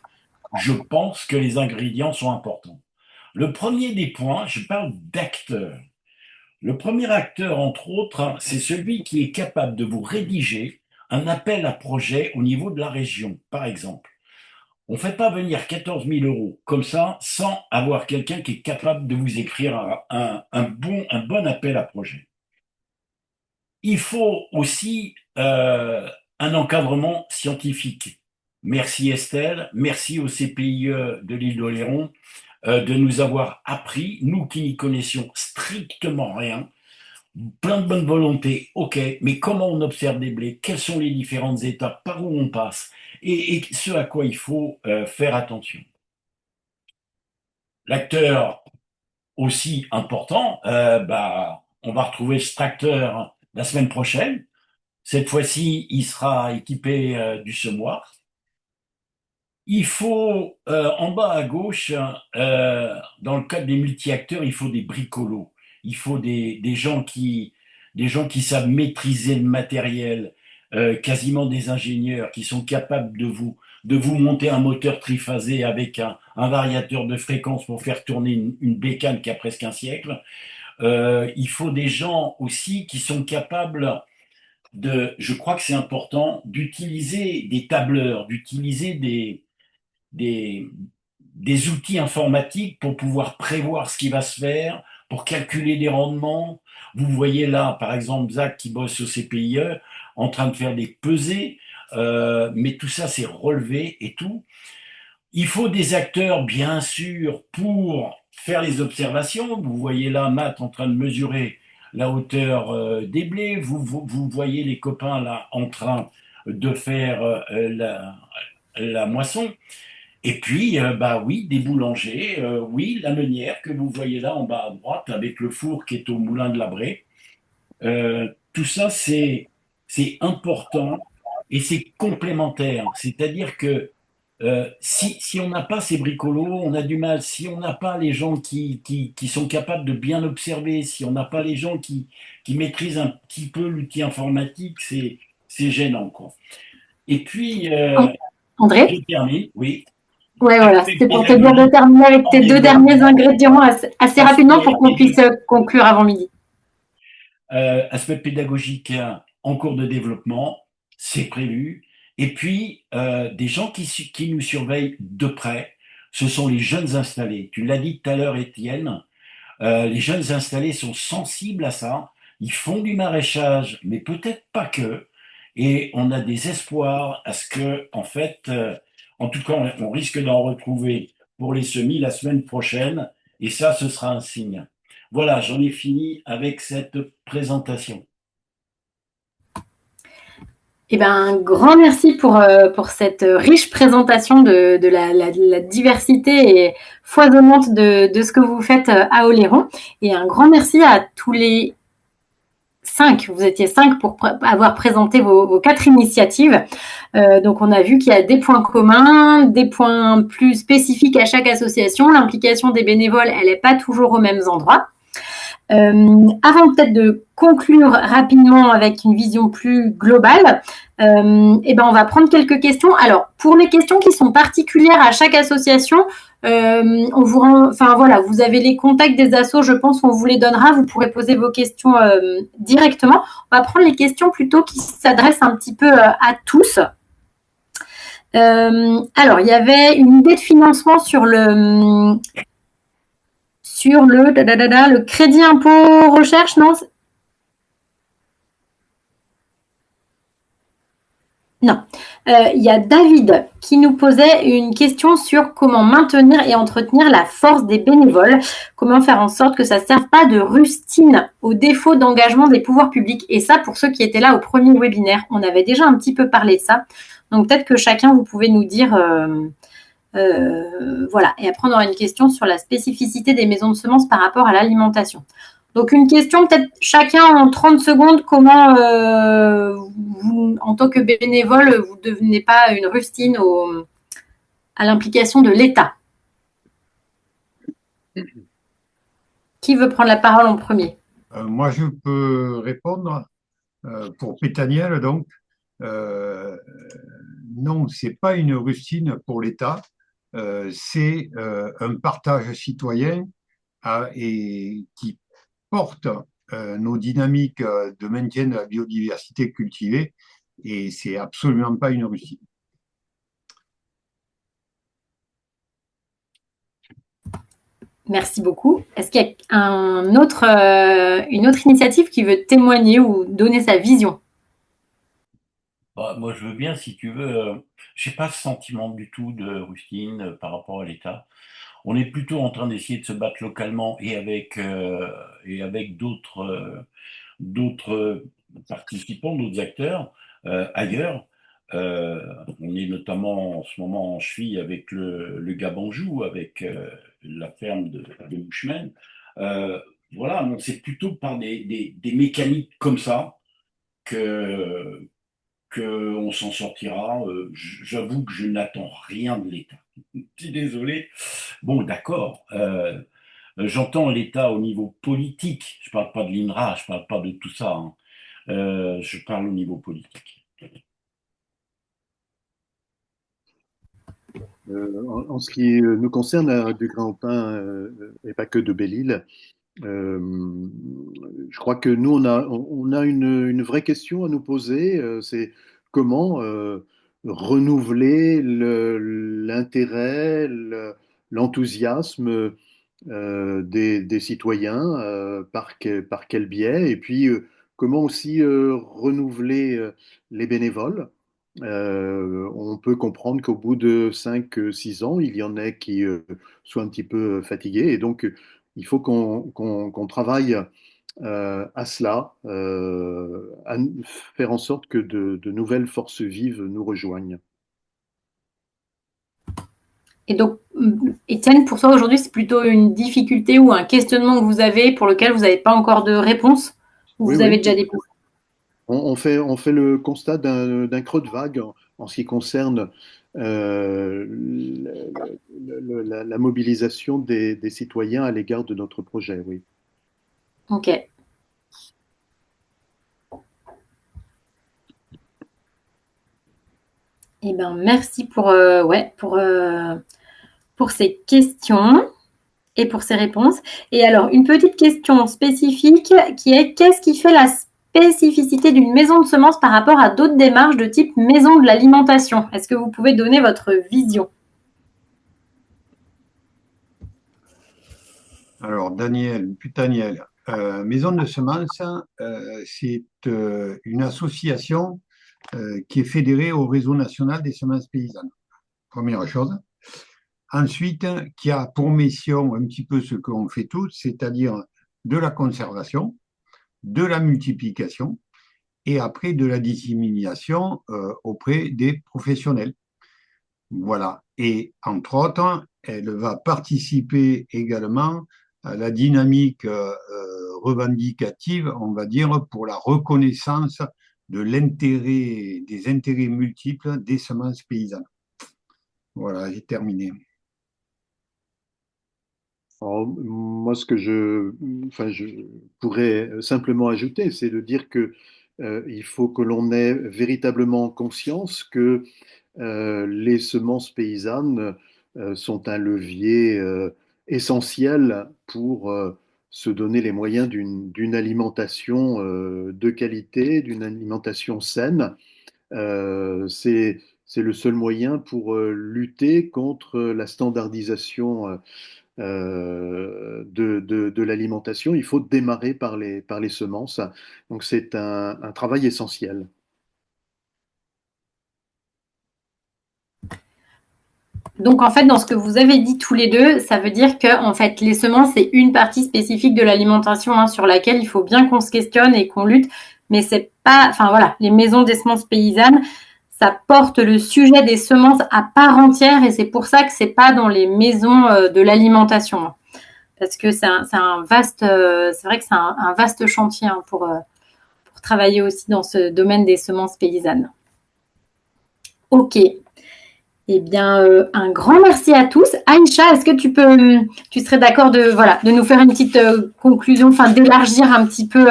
je pense que les ingrédients sont importants. Le premier des points, je parle d'acteurs. Le premier acteur, entre autres, c'est celui qui est capable de vous rédiger un appel à projet au niveau de la région, par exemple. On ne fait pas venir 14 000 euros comme ça sans avoir quelqu'un qui est capable de vous écrire un bon appel à projet. Il faut aussi un encadrement scientifique. Merci Estelle, merci au CPIE de l'île d'Oléron de nous avoir appris, nous qui n'y connaissions strictement rien, plein de bonne volonté, ok, mais comment on observe des blés, quelles sont les différentes étapes, par où on passe, et ce à quoi il faut faire attention. L'acteur aussi important, on va retrouver ce tracteur la semaine prochaine. Cette fois-ci, il sera équipé du semoir. Il faut, en bas à gauche, dans le cadre des multi-acteurs, il faut des bricolos. Il faut des gens qui savent maîtriser le matériel, quasiment des ingénieurs qui sont capables de vous monter un moteur triphasé avec un variateur de fréquence pour faire tourner une bécane qui a presque un siècle. Il faut des gens aussi qui sont capables je crois que c'est important, d'utiliser des tableurs, d'utiliser des, des outils informatiques pour pouvoir prévoir ce qui va se faire, pour calculer les rendements. Vous voyez là, par exemple, Zach qui bosse au CPIE, en train de faire des pesées, mais tout ça, c'est relevé et tout. Il faut des acteurs, bien sûr, pour faire les observations. Vous voyez là Matt en train de mesurer la hauteur des blés. Vous voyez les copains là en train de faire la moisson. Et puis, oui, des boulangers, oui, la meunière que vous voyez là en bas à droite avec le four qui est au moulin de la Braie. Tout ça, c'est important et c'est complémentaire. C'est-à-dire que si on n'a pas ces bricolos, on a du mal. Si on n'a pas les gens qui sont capables de bien observer, si on n'a pas les gens qui maîtrisent un petit peu l'outil informatique, c'est gênant, quoi. Et puis, André? je termine, oui. Ouais, voilà, c'était pour te dire de terminer avec tes deux derniers ingrédients assez rapidement pour qu'on puisse conclure avant midi. Aspect pédagogique en cours de développement, c'est prévu. Et puis, des gens qui nous surveillent de près, ce sont les jeunes installés. Tu l'as dit tout à l'heure, Étienne, les jeunes installés sont sensibles à ça. Ils font du maraîchage, mais peut-être pas que. Et on a des espoirs à ce que, en fait, en tout cas, on risque d'en retrouver pour les semis la semaine prochaine. Et ça, ce sera un signe. Voilà, j'en ai fini avec cette présentation. Eh ben, un grand merci pour cette riche présentation de la diversité foisonnante de ce que vous faites à Oléron. Et un grand merci à tous les 5. Vous étiez 5 pour avoir présenté vos 4 initiatives. Donc, on a vu qu'il y a des points communs, des points plus spécifiques à chaque association. L'implication des bénévoles, elle n'est pas toujours aux mêmes endroits. Avant peut-être de conclure rapidement avec une vision plus globale, on va prendre quelques questions. Alors, pour les questions qui sont particulières à chaque association, vous avez les contacts des assos, je pense, on vous les donnera. Vous pourrez poser vos questions directement. On va prendre les questions plutôt qui s'adressent un petit peu à tous. Alors, il y avait une idée de financement sur le crédit impôt recherche, non? Non. Il y a David qui nous posait une question sur comment maintenir et entretenir la force des bénévoles, comment faire en sorte que ça ne serve pas de rustine au défaut d'engagement des pouvoirs publics. Et ça, pour ceux qui étaient là au premier webinaire, on avait déjà un petit peu parlé de ça. Donc peut-être que chacun, vous pouvez nous dire... voilà. Et après, on aura une question sur la spécificité des maisons de semences par rapport à l'alimentation. Donc, une question, peut-être chacun en 30 secondes, comment, vous, en tant que bénévole, vous ne devenez pas une rustine à l'implication de l'État. Qui veut prendre la parole en premier? Moi, je peux répondre pour Pétaniel, donc. Non, ce n'est pas une rustine pour l'État, c'est un partage citoyen et qui porte nos dynamiques de maintien de la biodiversité cultivée, et c'est absolument pas une rustine. Merci beaucoup. Est-ce qu'il y a une autre initiative qui veut témoigner ou donner sa vision? Bah, moi, je veux bien, si tu veux. J'ai pas ce sentiment du tout de rustine par rapport à l'État. On est plutôt en train d'essayer de se battre localement et avec d'autres participants, d'autres acteurs ailleurs. On est notamment en ce moment en cheville avec le Gabanjou, avec la ferme de Bushman. Voilà, donc c'est plutôt par des mécaniques comme ça que qu'on s'en sortira. J'avoue que je n'attends rien de l'État. Je suis désolé. Bon, d'accord. J'entends l'État au niveau politique. Je ne parle pas de l'INRA, je ne parle pas de tout ça, hein. Je parle au niveau politique. En ce qui nous concerne du Grand-Pin et pas que de Belle-Île, je crois que nous, on a une vraie question à nous poser, c'est comment renouveler l'intérêt, l'enthousiasme des citoyens, par quel biais, et puis comment aussi renouveler les bénévoles. On peut comprendre qu'au bout de 5 6 ans, il y en a qui soient un petit peu fatigués, et donc il faut qu'on travaille à cela, à faire en sorte que de nouvelles forces vives nous rejoignent. Et donc, Étienne, pour toi aujourd'hui, c'est plutôt une difficulté ou un questionnement que vous avez pour lequel vous n'avez pas encore de réponse, ou Oui, vous avez oui. déjà des pistes? On fait le constat d'un creux de vague en ce qui concerne la mobilisation des citoyens à l'égard de notre projet, oui. Ok. Eh ben, merci pour ces questions. et pour ces réponses. Et alors, une petite question spécifique qui est: qu'est-ce qui fait la spécificité d'une maison de semences par rapport à d'autres démarches de type maison de l'alimentation? Est-ce que vous pouvez donner votre vision? Alors, Daniel, Maison de Semences, c'est une association qui est fédérée au réseau national des semences paysannes. Première chose. Ensuite, qui a pour mission un petit peu ce qu'on fait tous, c'est-à-dire de la conservation, de la multiplication et après de la dissémination auprès des professionnels. Voilà. Et entre autres, elle va participer également à la dynamique revendicative, on va dire, pour la reconnaissance de l'intérêt, des intérêts multiples des semences paysannes. Voilà, j'ai terminé. Alors, moi, ce que je pourrais simplement ajouter, c'est de dire que il faut que l'on ait véritablement conscience que les semences paysannes sont un levier essentiel pour se donner les moyens d'une alimentation de qualité, d'une alimentation saine. C'est le seul moyen pour lutter contre la standardisation de l'alimentation. Il faut démarrer par les semences. Donc c'est un travail essentiel. Donc, en fait, dans ce que vous avez dit tous les deux, ça veut dire que, en fait, les semences, c'est une partie spécifique de l'alimentation, hein, sur laquelle il faut bien qu'on se questionne et qu'on lutte. Mais c'est pas, enfin voilà, les maisons des semences paysannes, ça porte le sujet des semences à part entière, et c'est pour ça que c'est pas dans les maisons de l'alimentation, hein. Parce que c'est vrai que c'est un vaste chantier, hein, pour travailler aussi dans ce domaine des semences paysannes. Ok. Eh bien, un grand merci à tous. Aïcha, est-ce que tu serais d'accord de nous faire une petite conclusion, enfin d'élargir un petit peu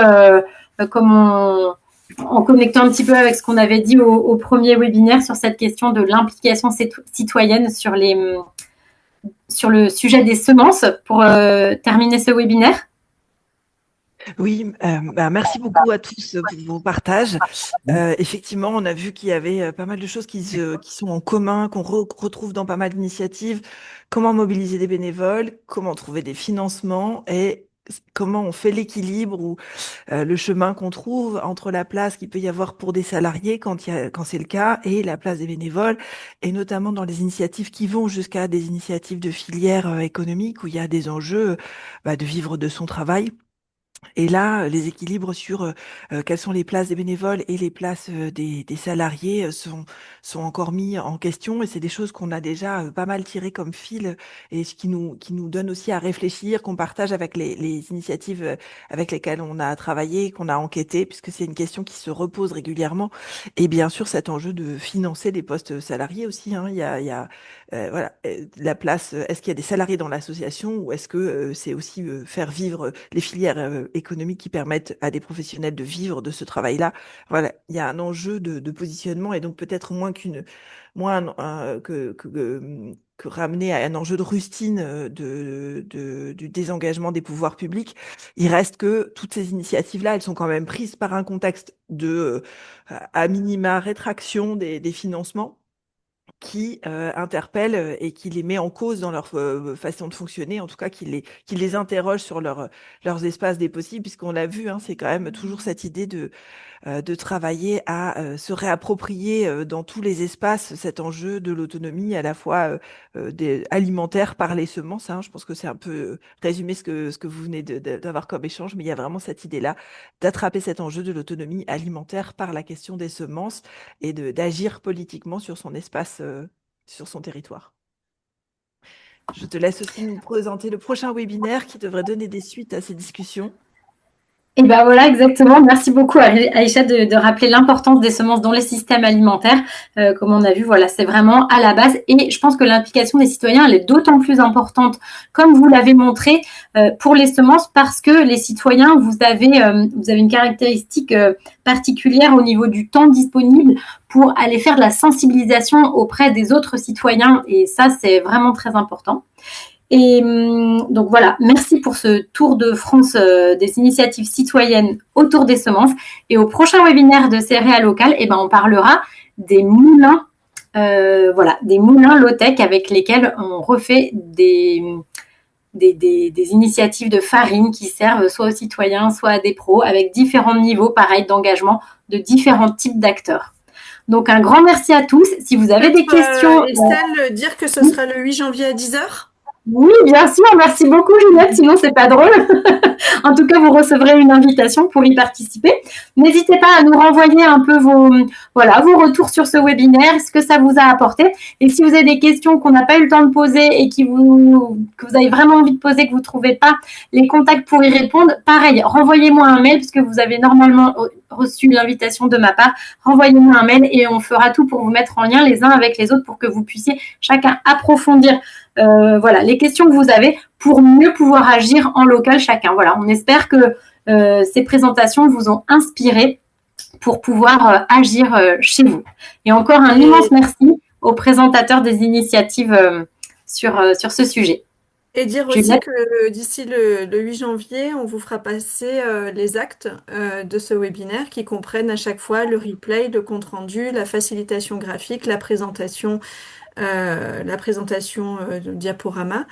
en connectant un petit peu avec ce qu'on avait dit au premier webinaire sur cette question de l'implication citoyenne sur le sujet des semences pour terminer ce webinaire? Oui, merci beaucoup à tous pour vos partages. Effectivement, on a vu qu'il y avait pas mal de choses qui sont en commun, qu'on retrouve dans pas mal d'initiatives. Comment mobiliser des bénévoles, comment trouver des financements et comment on fait l'équilibre ou le chemin qu'on trouve entre la place qu'il peut y avoir pour des salariés quand c'est le cas et la place des bénévoles, et notamment dans les initiatives qui vont jusqu'à des initiatives de filière économique où il y a des enjeux de vivre de son travail. Et là, les équilibres sur quelles sont les places des bénévoles et les places des salariés sont encore mis en question. Et c'est des choses qu'on a déjà pas mal tirées comme fil et ce qui nous donne aussi à réfléchir, qu'on partage avec les initiatives avec lesquelles on a travaillé, qu'on a enquêté, puisque c'est une question qui se repose régulièrement. Et bien sûr, cet enjeu de financer des postes salariés aussi, hein. Il y a voilà, la place, est-ce qu'il y a des salariés dans l'association ou est-ce que c'est aussi faire vivre les filières économiques qui permettent à des professionnels de vivre de ce travail-là? Voilà, il y a un enjeu de positionnement et donc peut-être que ramener à un enjeu de rustine du désengagement des pouvoirs publics. Il reste que toutes ces initiatives-là, elles sont quand même prises par un contexte de, à minima, rétraction des financements qui interpellent et qui les met en cause dans leur façon de fonctionner, en tout cas qui les interroge sur leurs espaces des possibles, puisqu'on l'a vu, hein, c'est quand même toujours cette idée de travailler à se réapproprier dans tous les espaces cet enjeu de l'autonomie, à la fois alimentaire par les semences, hein. Je pense que c'est un peu résumé ce que vous venez d'avoir comme échange, mais il y a vraiment cette idée-là d'attraper cet enjeu de l'autonomie alimentaire par la question des semences et d'agir politiquement sur son espace, sur son territoire. Je te laisse aussi nous présenter le prochain webinaire qui devrait donner des suites à ces discussions. Et ben voilà, exactement. Merci beaucoup Aïcha de rappeler l'importance des semences dans les systèmes alimentaires. Comme on a vu, voilà, c'est vraiment à la base. Et je pense que l'implication des citoyens, elle est d'autant plus importante, comme vous l'avez montré, pour les semences, parce que les citoyens, vous avez une caractéristique particulière au niveau du temps disponible pour aller faire de la sensibilisation auprès des autres citoyens. Et ça, c'est vraiment très important. Et donc voilà, merci pour ce tour de France des initiatives citoyennes autour des semences. Et au prochain webinaire de céréales locales, on parlera des moulins, des moulins low-tech avec lesquels on refait des initiatives de farine qui servent soit aux citoyens, soit à des pros, avec différents niveaux, pareil, d'engagement de différents types d'acteurs. Donc, un grand merci à tous. Si vous avez des questions... Estelle, dire que ce sera le 8 janvier à 10h? Oui, bien sûr. Merci beaucoup, Juliette. Sinon, c'est pas drôle. En tout cas, vous recevrez une invitation pour y participer. N'hésitez pas à nous renvoyer un peu vos retours sur ce webinaire, ce que ça vous a apporté. Et si vous avez des questions qu'on n'a pas eu le temps de poser et que vous avez vraiment envie de poser, que vous ne trouvez pas les contacts pour y répondre, pareil, renvoyez-moi un mail puisque vous avez normalement reçu l'invitation de ma part. Renvoyez-moi un mail et on fera tout pour vous mettre en lien les uns avec les autres pour que vous puissiez chacun approfondir les questions que vous avez pour mieux pouvoir agir en local chacun. Voilà, on espère que ces présentations vous ont inspiré pour pouvoir agir chez vous. Et encore un immense merci aux présentateurs des initiatives sur ce sujet. Et dire aussi que d'ici le 8 janvier, on vous fera passer les actes de ce webinaire qui comprennent à chaque fois le replay, le compte-rendu, la facilitation graphique, la présentation de diaporama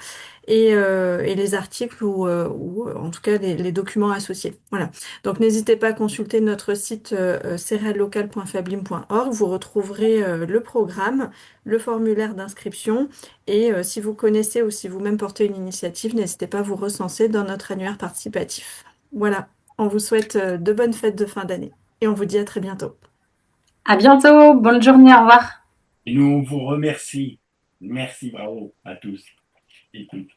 et les articles ou en tout cas les documents associés. Voilà. Donc n'hésitez pas à consulter notre site cereallocal.fablim.org. Vous retrouverez le programme, le formulaire d'inscription et si vous connaissez ou si vous-même portez une initiative, n'hésitez pas à vous recenser dans notre annuaire participatif. Voilà. On vous souhaite de bonnes fêtes de fin d'année et on vous dit à très bientôt. À bientôt. Bonne journée. Au revoir. Et nous vous remercions. Merci, bravo à tous et toutes.